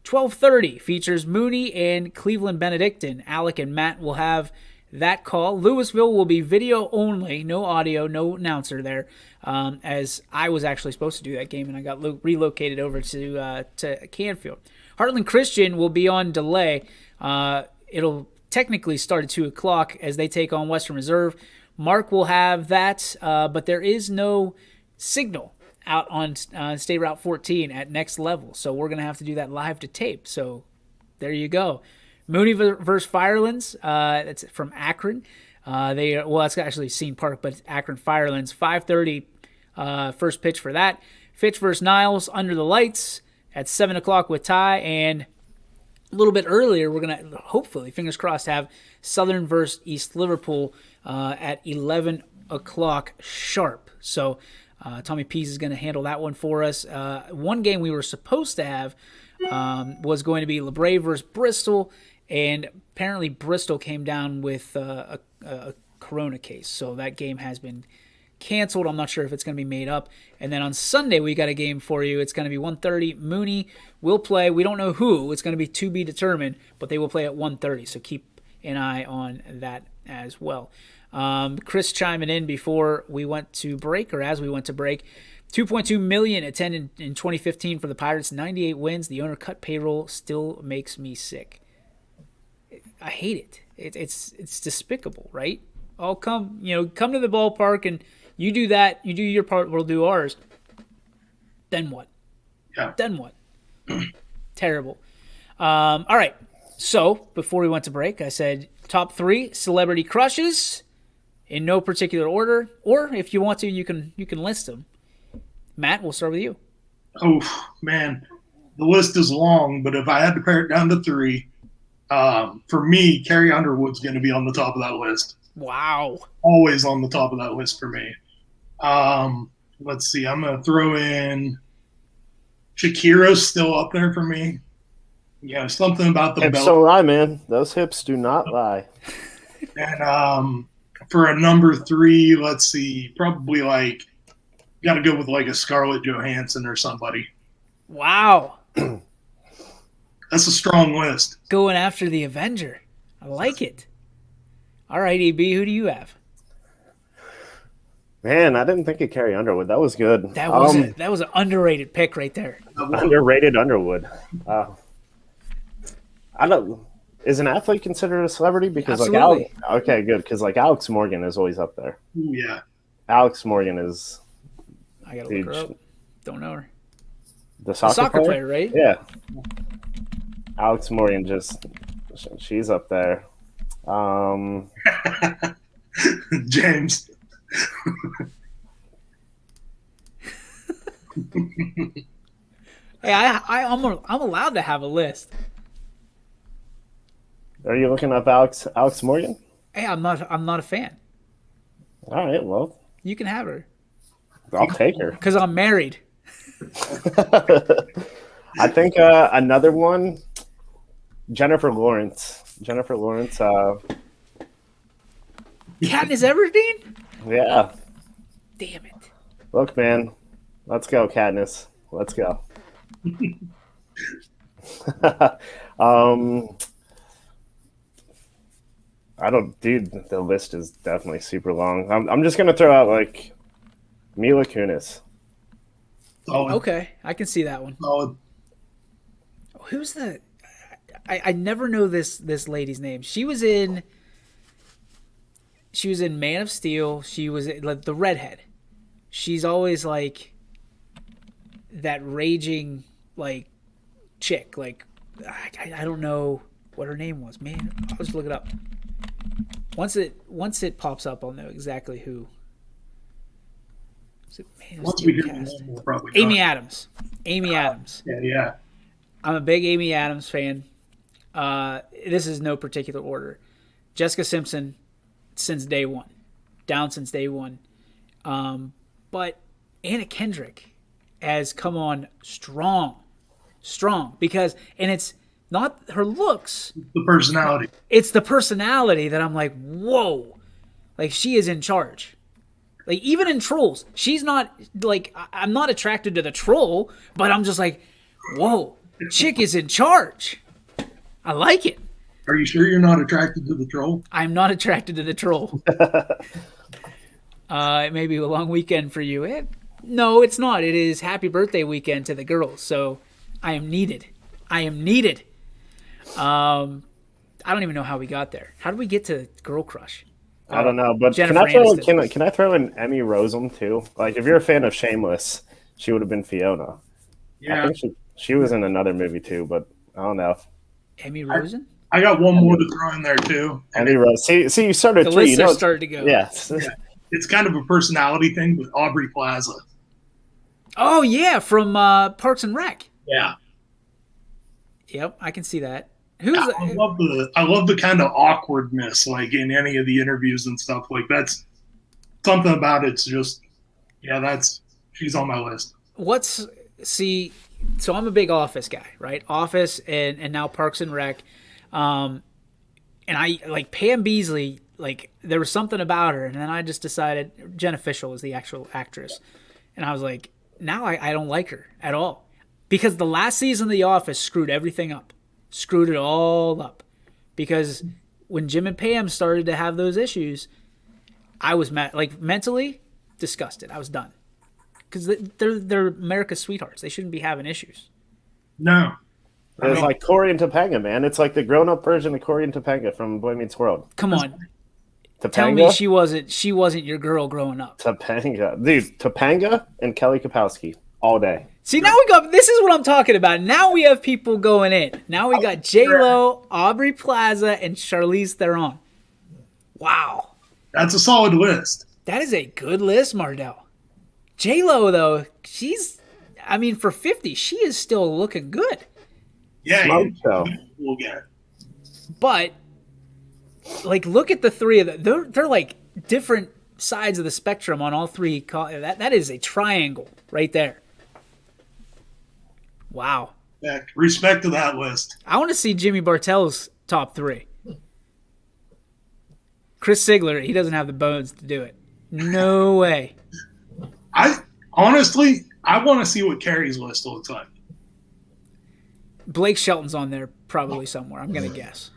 Speaker 1: 12:30 features Mooney and Cleveland Benedictine. Alec and Matt will have that call. Louisville will be video only, no audio, no announcer there, as I was actually supposed to do that game and I got relocated over to Canfield. Heartland Christian will be on delay. It'll technically start at 2 o'clock as they take on Western Reserve. Mark will have that, but there is no signal out on State Route 14 at Next Level, so we're going to have to do that live to tape. So there you go. Mooney versus Firelands. That's from Akron. That's actually Scene Park, but it's Akron Firelands. 5:30 first pitch for that. Fitch versus Niles under the lights at 7 o'clock with Ty. And a little bit earlier, we're going to hopefully, fingers crossed, have Southern versus East Liverpool at 11 o'clock sharp. So Tommy Pease is going to handle that one for us. One game we were supposed to have was going to be LeBray versus Bristol. And apparently Bristol came down with a corona case. So that game has been canceled. I'm not sure if it's going to be made up. And then on Sunday, we got a game for you. It's going to be 1:30. Mooney will play. We don't know who. It's going to be to be determined. But they will play at 1:30. So keep an eye on that as well. Chris chiming in before we went to break, or as we went to break. 2.2 million attended in 2015 for the Pirates. 98 wins. The owner cut payroll still makes me sick. I hate it. It's despicable, right? I'll come to the ballpark and you do that. You do your part. We'll do ours. Then what?
Speaker 3: Yeah.
Speaker 1: Then what? Terrible. All right. So before we went to break, I said top 3 celebrity crushes in no particular order, or if you want to, you can list them. Matt, we'll start with you.
Speaker 3: Oh man, the list is long, but if I had to pare it down to 3. For me, Carrie Underwood's going to be on the top of that list.
Speaker 1: Wow.
Speaker 3: Always on the top of that list for me. Let's see. I'm going to throw in Shakira's still up there for me. Yeah, something about the
Speaker 2: hips
Speaker 3: belt.
Speaker 2: don't lie, man. Those hips do not lie.
Speaker 3: And for a number 3, let's see. Probably got to go with a Scarlett Johansson or somebody.
Speaker 1: Wow.
Speaker 3: That's a strong list.
Speaker 1: Going after the Avenger. I like it. All right, EB, who do you have?
Speaker 2: Man, I didn't think of Carrie Underwood. That was good.
Speaker 1: That was an underrated pick right there.
Speaker 2: Underrated Underwood. I don't. Is an athlete considered a celebrity? Because
Speaker 1: Absolutely.
Speaker 2: Okay, good. Because Alex Morgan is always up there.
Speaker 3: Yeah.
Speaker 2: Alex Morgan is.
Speaker 1: I gotta look her up. Don't know her.
Speaker 2: The soccer
Speaker 1: player, right?
Speaker 2: Yeah. Alex Morgan she's up there.
Speaker 3: James.
Speaker 1: Hey, I'm allowed to have a list.
Speaker 2: Are you looking up Alex Morgan?
Speaker 1: Hey, I'm not a fan.
Speaker 2: All right, well,
Speaker 1: You can have her
Speaker 2: I'll take her.
Speaker 1: because I'm married.
Speaker 2: I think another one, Jennifer Lawrence.
Speaker 1: Katniss Everdeen?
Speaker 2: Yeah.
Speaker 1: Damn it.
Speaker 2: Look, man, let's go, Katniss. Let's go. I don't, dude. The list is definitely super long. I'm just gonna throw out like Mila Kunis.
Speaker 1: Okay, I can see that one. Who's the? I never know this lady's name. She was in Man of Steel. She was like the redhead. She's always like that raging like chick. Like I don't know what her name was. Man, I'll just look it up. Once it pops up, I'll know exactly who. Is it Man of Steel cast?
Speaker 3: We'll probably
Speaker 1: Amy Adams. Amy Adams.
Speaker 3: Yeah.
Speaker 1: I'm a big Amy Adams fan. This is no particular order. Jessica Simpson since day one. Down since day one. But Anna Kendrick has come on strong. Because, and it's not her looks.
Speaker 3: The personality.
Speaker 1: It's the personality that I'm like, whoa. Like, she is in charge. Like, even in Trolls, she's not, like, I'm not attracted to the troll, but I'm just like, whoa, chick is in charge. I like it.
Speaker 3: Are you sure you're not attracted to the troll?
Speaker 1: I'm not attracted to the troll. It may be a long weekend for you. No, it's not. It is happy birthday weekend to the girls, so I am needed. I don't even know how we got there. How did we get to Girl Crush?
Speaker 2: I don't know, but can I throw in Emmy Rossum too? Like, if you're a fan of Shameless, she would have been Fiona.
Speaker 3: Yeah,
Speaker 2: I think she was in another movie too, but I don't know.
Speaker 1: Emmy Rossum?
Speaker 3: I got one more to throw in there too.
Speaker 2: Emmy Rossum. See, you started
Speaker 1: the
Speaker 2: three.
Speaker 1: lists are starting to go.
Speaker 2: Yes.
Speaker 3: Yeah. It's kind of a personality thing with Aubrey Plaza.
Speaker 1: Oh yeah, from Parks and Rec.
Speaker 3: Yeah.
Speaker 1: Yep, I can see that.
Speaker 3: I love the kind of awkwardness, like in any of the interviews and stuff. Like, that's something about it's just, she's on my list.
Speaker 1: So I'm a big Office guy, right? Office and now Parks and Rec, and I like Pam Beesly. Like, there was something about her, and then I just decided Jenna Fishel was the actual actress, and I was like, now I don't like her at all, because the last season of The Office screwed everything up. Screwed it all up, because when Jim and Pam started to have those issues, I was mentally disgusted. I was done, because they're America's sweethearts. They shouldn't be having issues.
Speaker 3: No,
Speaker 2: it's like Corey and Topanga, man. It's like the grown-up version of Corey and Topanga from Boy Meets World.
Speaker 1: Come on,
Speaker 2: Topanga?
Speaker 1: Tell me she wasn't your girl growing up.
Speaker 2: Topanga, dude, Topanga and Kelly Kapowski all day.
Speaker 1: See, now this is what I'm talking about. Now we have people going in. Now we got J-Lo, Aubrey Plaza, and Charlize Theron. Wow.
Speaker 3: That's a solid list.
Speaker 1: That is a good list, Mardell. J-Lo, though, for 50, she is still looking good.
Speaker 3: Yeah, we'll get.
Speaker 1: But, like, look at the three of them. They're like different sides of the spectrum on all three. That is a triangle right there. Wow.
Speaker 3: Respect to that list.
Speaker 1: I want to see Jimmy Bartell's top three. Chris Sigler, he doesn't have the bones to do it. No way.
Speaker 3: I want to see what Carrie's list looks like.
Speaker 1: Blake Shelton's on there probably somewhere, I'm going to guess.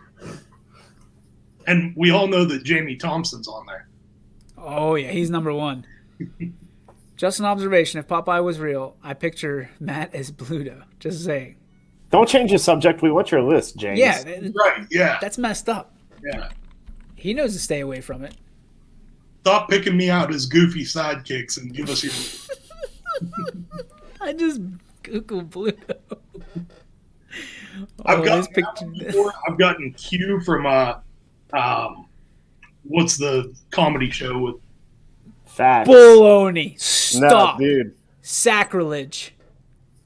Speaker 3: And we all know that Jamie Thompson's on there.
Speaker 1: Oh, yeah, he's number one. Just an observation. If Popeye was real, I picture Matt as Bluto. Just saying.
Speaker 2: Don't change the subject. We want your list, James.
Speaker 1: Yeah.
Speaker 3: Right, yeah.
Speaker 1: That's messed up.
Speaker 3: Yeah.
Speaker 1: He knows to stay away from it.
Speaker 3: Stop picking me out as goofy sidekicks and give us your...
Speaker 1: I just Googled Bluto.
Speaker 3: I've gotten Q from what's the comedy show with
Speaker 2: Facts.
Speaker 1: Baloney. Stop.
Speaker 2: No, dude.
Speaker 1: Sacrilege.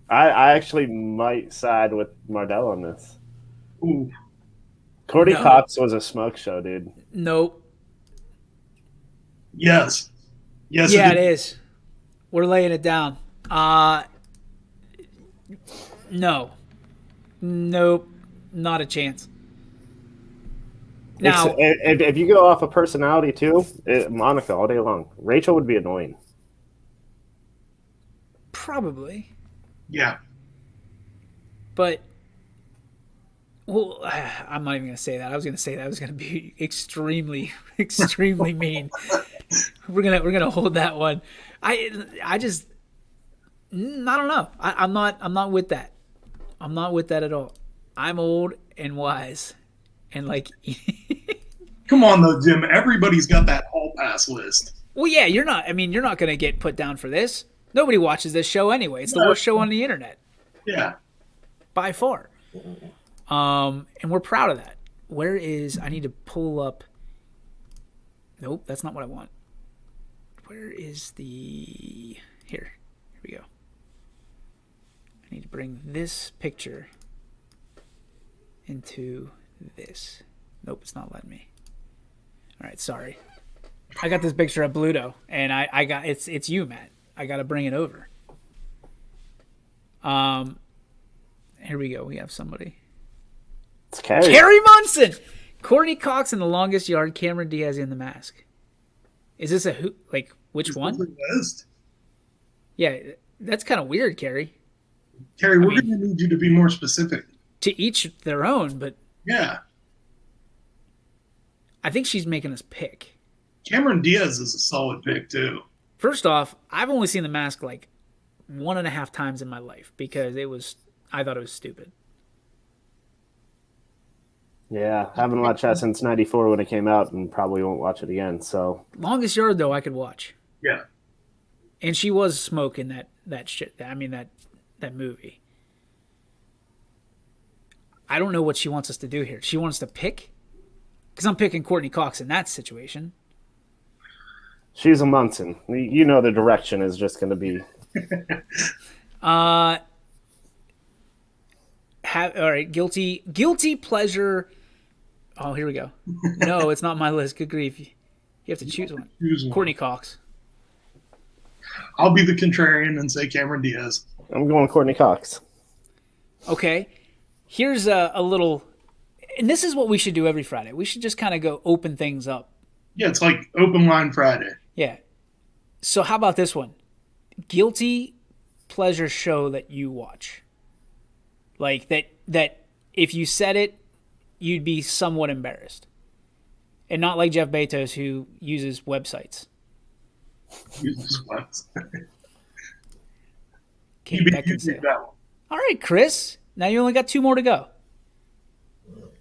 Speaker 2: I actually might side with Mardell on this.
Speaker 3: Ooh.
Speaker 2: Courtney
Speaker 1: No.
Speaker 2: Cox was a smoke show, dude.
Speaker 1: Nope.
Speaker 3: Yes. Yes.
Speaker 1: Yeah, it is. We're laying it down. No. Nope. Not a chance. Now,
Speaker 2: if you go off of personality too, Monica all day long. Rachel would be annoying.
Speaker 1: probably.
Speaker 3: Yeah.
Speaker 1: But well, I'm not even gonna say that. I was gonna say that was gonna be extremely, extremely mean. We're gonna hold that one. I don't know. I'm not with that. I'm not with that at all. I'm old and wise, and like.
Speaker 3: Come on though, Jim. Everybody's got that hall pass list.
Speaker 1: Well, yeah, you're not. I mean, you're not gonna get put down for this. Nobody watches this show anyway. It's the worst show on the internet.
Speaker 3: Yeah.
Speaker 1: By far. And we're proud of that. Where is... I need to pull up... Nope, that's not what I want. Where is the... Here we go. I need to bring this picture into this. Nope, it's not letting me. All right, sorry. I got this picture of Bluto, and I got... It's you, Matt. I got to bring it over. Here we go. We have somebody.
Speaker 2: It's Carrie.
Speaker 1: Carrie Munson! Courtney Cox in The Longest Yard, Cameron Diaz in The Mask. Is this a who? Like, which one? Yeah, that's kind of weird, Carrie.
Speaker 3: Carrie, we're going to need you to be more specific.
Speaker 1: To each their own, but...
Speaker 3: Yeah.
Speaker 1: I think she's making us pick.
Speaker 3: Cameron Diaz is a solid pick, too.
Speaker 1: First off, I've only seen The Mask like 1.5 times in my life because I thought it was stupid.
Speaker 2: Yeah, haven't watched that since '94 when it came out, and probably won't watch it again. So
Speaker 1: Longest Yard though, I could watch.
Speaker 3: Yeah,
Speaker 1: and she was smoking that shit. I mean that movie. I don't know what she wants us to do here. She wants us to pick, because I'm picking Courtney Cox in that situation.
Speaker 2: She's a Munson. You know the direction is just going to be.
Speaker 1: All right, guilty pleasure. Oh, here we go. No, it's not my list. Good grief. You have to choose one. Courtney Cox.
Speaker 3: I'll be the contrarian and say Cameron Diaz.
Speaker 2: I'm going Courtney Cox.
Speaker 1: Okay. Here's a little, and this is what we should do every Friday. We should just kind of go open things up.
Speaker 3: Yeah, it's like open line Friday.
Speaker 1: Yeah. So how about this one? Guilty pleasure show that you watch. Like that if you said it, you'd be somewhat embarrassed. And not like Jeff Bezos, who uses websites.
Speaker 3: Uses websites.
Speaker 1: Kate Beckinsale. All right, Chris. Now you only got 2 more to go.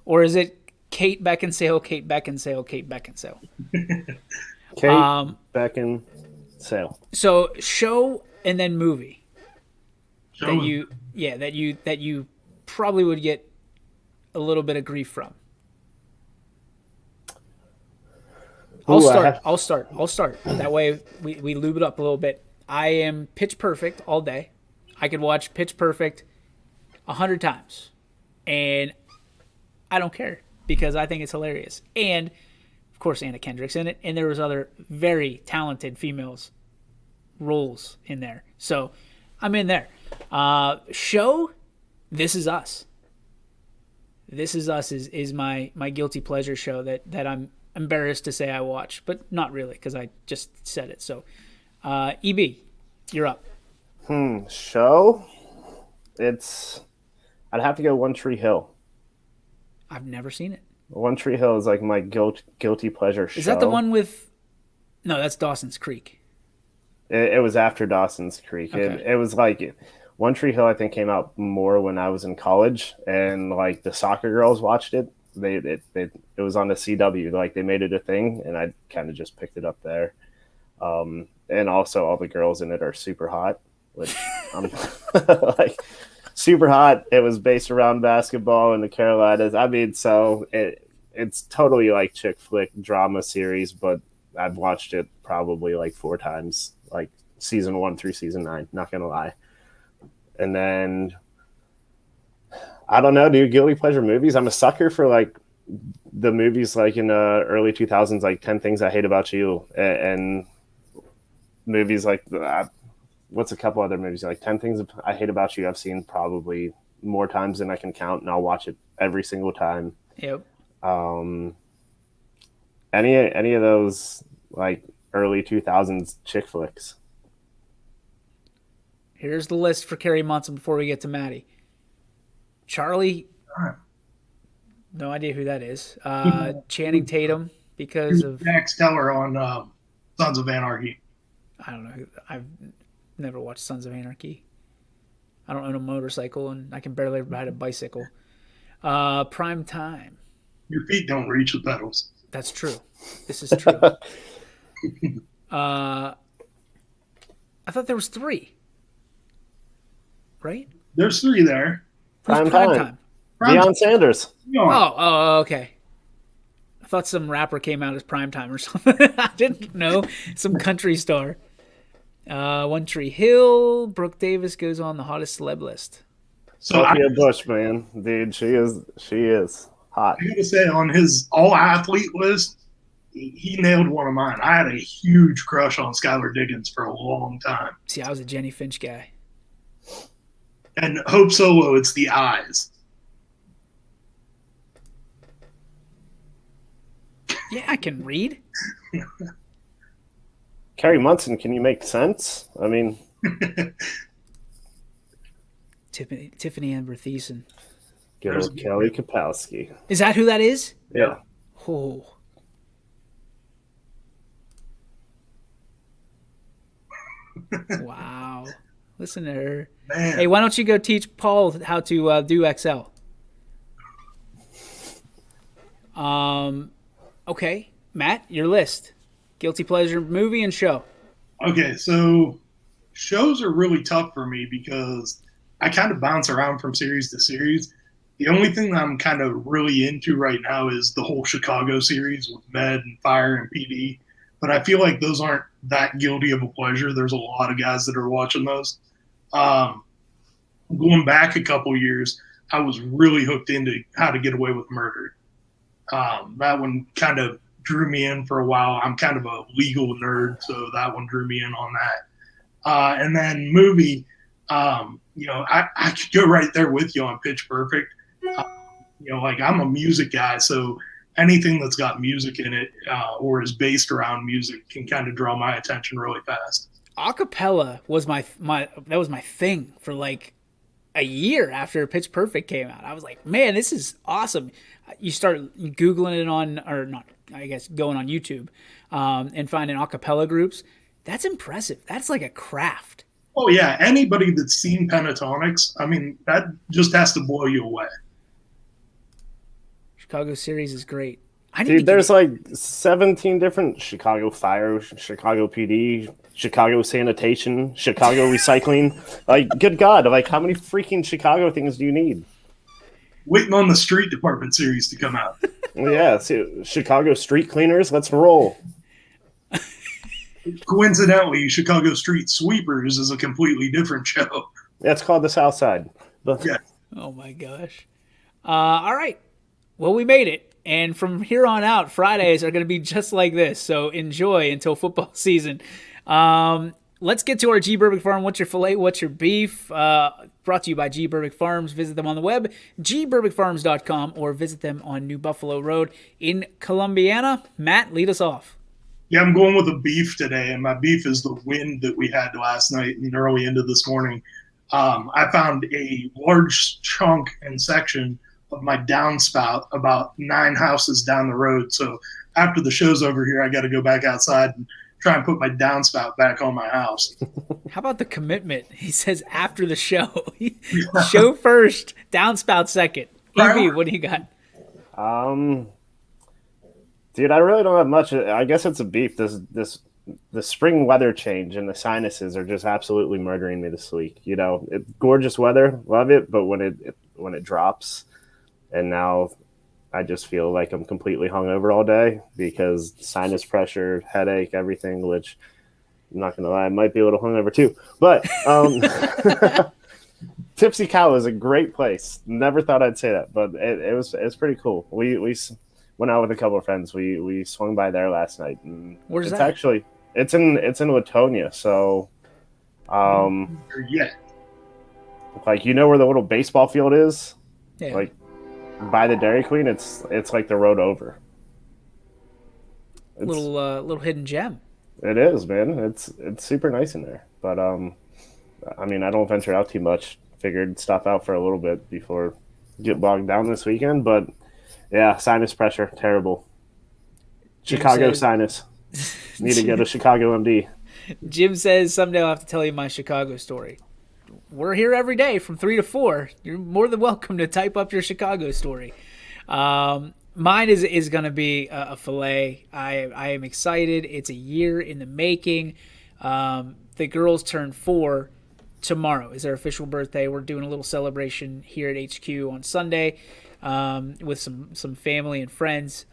Speaker 1: Or is it Kate Beckinsale, Kate Beckinsale, Kate Beckinsale?
Speaker 2: Kate Beckinsale.
Speaker 1: So show and then movie.
Speaker 3: Show
Speaker 1: that you probably would get a little bit of grief from. I'll start. That way we lube it up a little bit. I am Pitch Perfect all day. I could watch Pitch Perfect 100 times. And I don't care because I think it's hilarious. And, of course, Anna Kendrick's in it. And there was other very talented females roles in there. So I'm in there. Show, This Is Us. This Is Us is my guilty pleasure show that I'm embarrassed to say I watch, but not really because I just said it. So, EB, you're up.
Speaker 2: Show? I'd have to go One Tree Hill.
Speaker 1: I've never seen it.
Speaker 2: One Tree Hill is like my guilty pleasure show.
Speaker 1: Is that the one with... No, that's Dawson's Creek.
Speaker 2: It was after Dawson's Creek.
Speaker 1: Okay.
Speaker 2: It was like... One Tree Hill, I think, came out more when I was in college, and like the soccer girls watched it. It was on the CW. Like they made it a thing, and I kind of just picked it up there. And also, all the girls in it are super hot, which I'm like super hot. It was based around basketball in the Carolinas. I mean, so it's totally like chick flick drama series, but I've watched it probably like 4 times, like season 1 through season 9. Not gonna lie. And then I don't know, dude. Guilty pleasure movies. I'm a sucker for like the movies like in the early 2000s, like 10 Things I Hate About You, and movies like what's a couple other movies like 10 Things I Hate About You. I've seen probably more times than I can count, and I'll watch it every single time.
Speaker 1: Yep.
Speaker 2: Any of those like early 2000s chick flicks.
Speaker 1: Here's the list for Carrie Munson before we get to Maddie. Charlie, no idea who that is. Channing Tatum, because of
Speaker 3: Max Teller on Sons of Anarchy.
Speaker 1: I don't know. I've never watched Sons of Anarchy. I don't own a motorcycle, and I can barely ride a bicycle. Prime Time.
Speaker 3: Your feet don't reach the pedals.
Speaker 1: That's true. This is true. I thought there was 3. Right?
Speaker 3: There's 3 there.
Speaker 1: Who's Prime Time?
Speaker 2: Deion Sanders.
Speaker 1: Oh, okay. I thought some rapper came out as Prime Time or something. I didn't know. Some country star. One Tree Hill. Brooke Davis goes on the hottest celeb list.
Speaker 2: Sophia Bush, man. Dude, she is hot.
Speaker 3: I gotta say, on his all-athlete list, he nailed one of mine. I had a huge crush on Skylar Diggins for a long time.
Speaker 1: See, I was a Jenny Finch guy.
Speaker 3: And Hope Solo, it's the eyes.
Speaker 1: Yeah, I can read.
Speaker 2: Carrie Munson, can you make sense? I mean,
Speaker 1: Tiffany Amber Thiessen.
Speaker 2: Good old Kelly Kapowski.
Speaker 1: Is that who that is?
Speaker 2: Yeah.
Speaker 1: Oh. Wow. Listen to her.
Speaker 3: Man.
Speaker 1: Hey, why don't you go teach Paul how to do Excel? Okay. Matt, your list. Guilty pleasure movie and show.
Speaker 3: Okay, so shows are really tough for me because I kind of bounce around from series to series. The only thing that I'm kind of really into right now is the whole Chicago series with Med and Fire and PD. But I feel like those aren't that guilty of a pleasure. There's a lot of guys that are watching those. Going back a couple years, I was really hooked into How to Get Away with Murder. That one kind of drew me in for a while. I'm kind of a legal nerd, so that one drew me in on that. And then movie, I could go right there with you on Pitch Perfect. Like I'm a music guy, so anything that's got music in it or is based around music can kind of draw my attention really fast.
Speaker 1: Acapella was my thing for like a year after Pitch Perfect came out. I was like, man, this is awesome. You start Googling it going on YouTube and finding acapella groups. That's impressive. That's like a craft.
Speaker 3: Oh, yeah. Anybody that's seen Pentatonics, I mean, that just has to blow you away.
Speaker 1: Chicago series is great.
Speaker 2: Dude, there's like 17 different Chicago Fire, Chicago PD, Chicago Sanitation, Chicago Recycling. Like, good God, like how many freaking Chicago things do you need?
Speaker 3: Waiting on the Street Department series to come out.
Speaker 2: Yeah, Chicago Street Cleaners, let's roll.
Speaker 3: Coincidentally, Chicago Street Sweepers is a completely different show.
Speaker 2: That's called the South Side.
Speaker 3: Yeah.
Speaker 1: Oh my gosh. All right. Well, we made it. And from here on out, Fridays are going to be just like this. So enjoy until football season. Let's get to our G. Burbick Farm. What's your filet? What's your beef? Brought to you by G. Burbick Farms. Visit them on the web, gburbickfarms.com, or visit them on New Buffalo Road in Columbiana. Matt, lead us off.
Speaker 3: Yeah, I'm going with a beef today, and my beef is the wind that we had last night and early into this morning. I found a large chunk and section of my downspout about 9 houses down the road. So after the show's over here, I got to go back outside and try and put my downspout back on my house.
Speaker 1: How about the commitment? He says after the show. Show first, downspout second. EV, what do you got?
Speaker 2: Dude, I really don't have much. I guess it's a beef. The spring weather change and the sinuses are just absolutely murdering me this week. You know, gorgeous weather, love it, but when it drops, and now I just feel like I'm completely hungover all day because sinus pressure, headache, everything. Which I'm not gonna lie, I might be a little hungover too. But Tipsy Cow is a great place. Never thought I'd say that, but it's pretty cool. We went out with a couple of friends. We swung by there last night, and
Speaker 1: Where's
Speaker 2: it's
Speaker 1: that?
Speaker 2: actually it's in Latonia. So,
Speaker 3: Yeah.
Speaker 2: like, you know where the little baseball field is,
Speaker 1: Yeah.
Speaker 2: like by the Dairy Queen. It's like the road over. It's,
Speaker 1: little hidden gem.
Speaker 2: It is, man. It's super nice in there. But I mean, I don't venture out too much. Figured stop out for a little bit before get bogged down this weekend. But yeah, sinus pressure, terrible.
Speaker 1: Jim
Speaker 2: Chicago
Speaker 1: says-
Speaker 2: sinus. Need to go to Chicago MD.
Speaker 1: Jim says someday I'll have to tell you my Chicago story. We're here every day from 3 to 4. You're more than welcome to type up your Chicago story. Mine is going to be a filet. I am excited. It's a year in the making. The girls turn 4 tomorrow. Is their official birthday. We're doing a little celebration here at HQ on Sunday with some family and friends.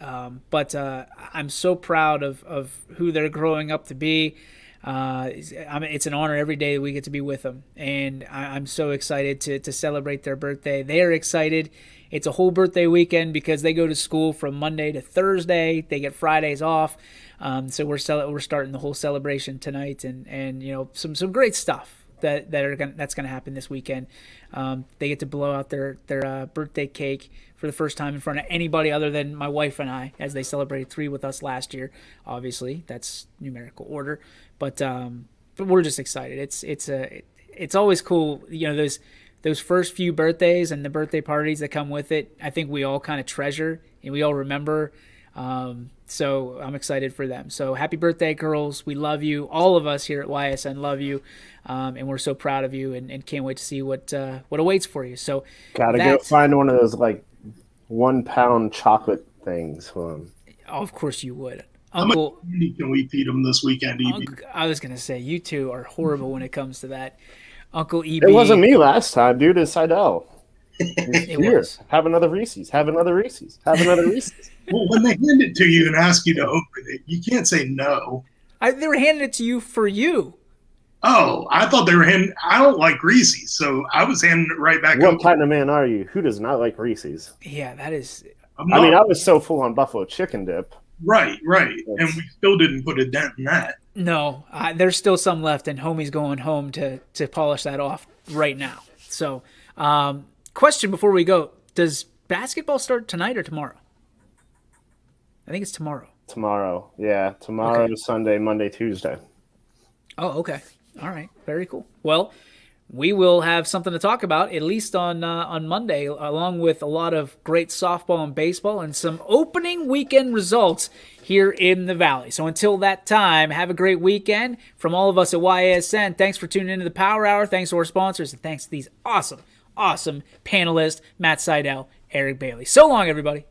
Speaker 1: But I'm so proud of who they're growing up to be. It's an honor every day that we get to be with them, and I'm so excited to celebrate their birthday. They are excited. It's a whole birthday weekend because they go to school from Monday to Thursday. They get Fridays off, so we're starting the whole celebration tonight, and you know, some great stuff that's gonna happen this weekend. They get to blow out their birthday cake for the first time in front of anybody other than my wife and I, as they celebrated 3 with us last year. Obviously, that's numerical order, but we're just excited. It's always cool, you know, those first few birthdays and the birthday parties that come with it. I think we all kind of treasure and we all remember. So I'm excited for them. So happy birthday, girls. We love you. All of us here at YSN love you. And we're so proud of you and can't wait to see what awaits for you. So
Speaker 2: Gotta go find one of those like 1 pound chocolate things.
Speaker 1: Of course you would.
Speaker 3: How much candy can we feed them this weekend, EB?
Speaker 1: I was going to say, you two are horrible when it comes to that. Uncle EB.
Speaker 2: It wasn't me last time, dude. It's Seidel.
Speaker 1: It
Speaker 2: Here,
Speaker 1: was.
Speaker 2: have another Reese's. Have another Reese's. Have another Reese's.
Speaker 3: Well, when they hand it to you and ask you to open it, you can't say no.
Speaker 1: They were handing it to you for you.
Speaker 3: Oh, I thought they were handing. I don't like Reese's, so I was handing it right back
Speaker 2: What
Speaker 3: up.
Speaker 2: kind of man are you? Who does not like Reese's?
Speaker 1: Yeah, that is.
Speaker 2: I mean, I was so full on buffalo chicken dip.
Speaker 3: Right. And we still didn't put a dent in that.
Speaker 1: No, there's still some left, and homie's going home to polish that off right now. So, question before we go: does basketball start tonight or tomorrow? I think it's tomorrow.
Speaker 2: Tomorrow, yeah. Tomorrow,
Speaker 1: Okay.
Speaker 2: Sunday, Monday, Tuesday.
Speaker 1: Oh, okay. All right. Very cool. Well, we will have something to talk about, at least on Monday, along with a lot of great softball and baseball and some opening weekend results here in the Valley. So until that time, have a great weekend. From all of us at YSN, thanks for tuning into the Power Hour. Thanks to our sponsors, and thanks to these awesome panelists, Matt Seidel, Eric Bailey. So long, everybody.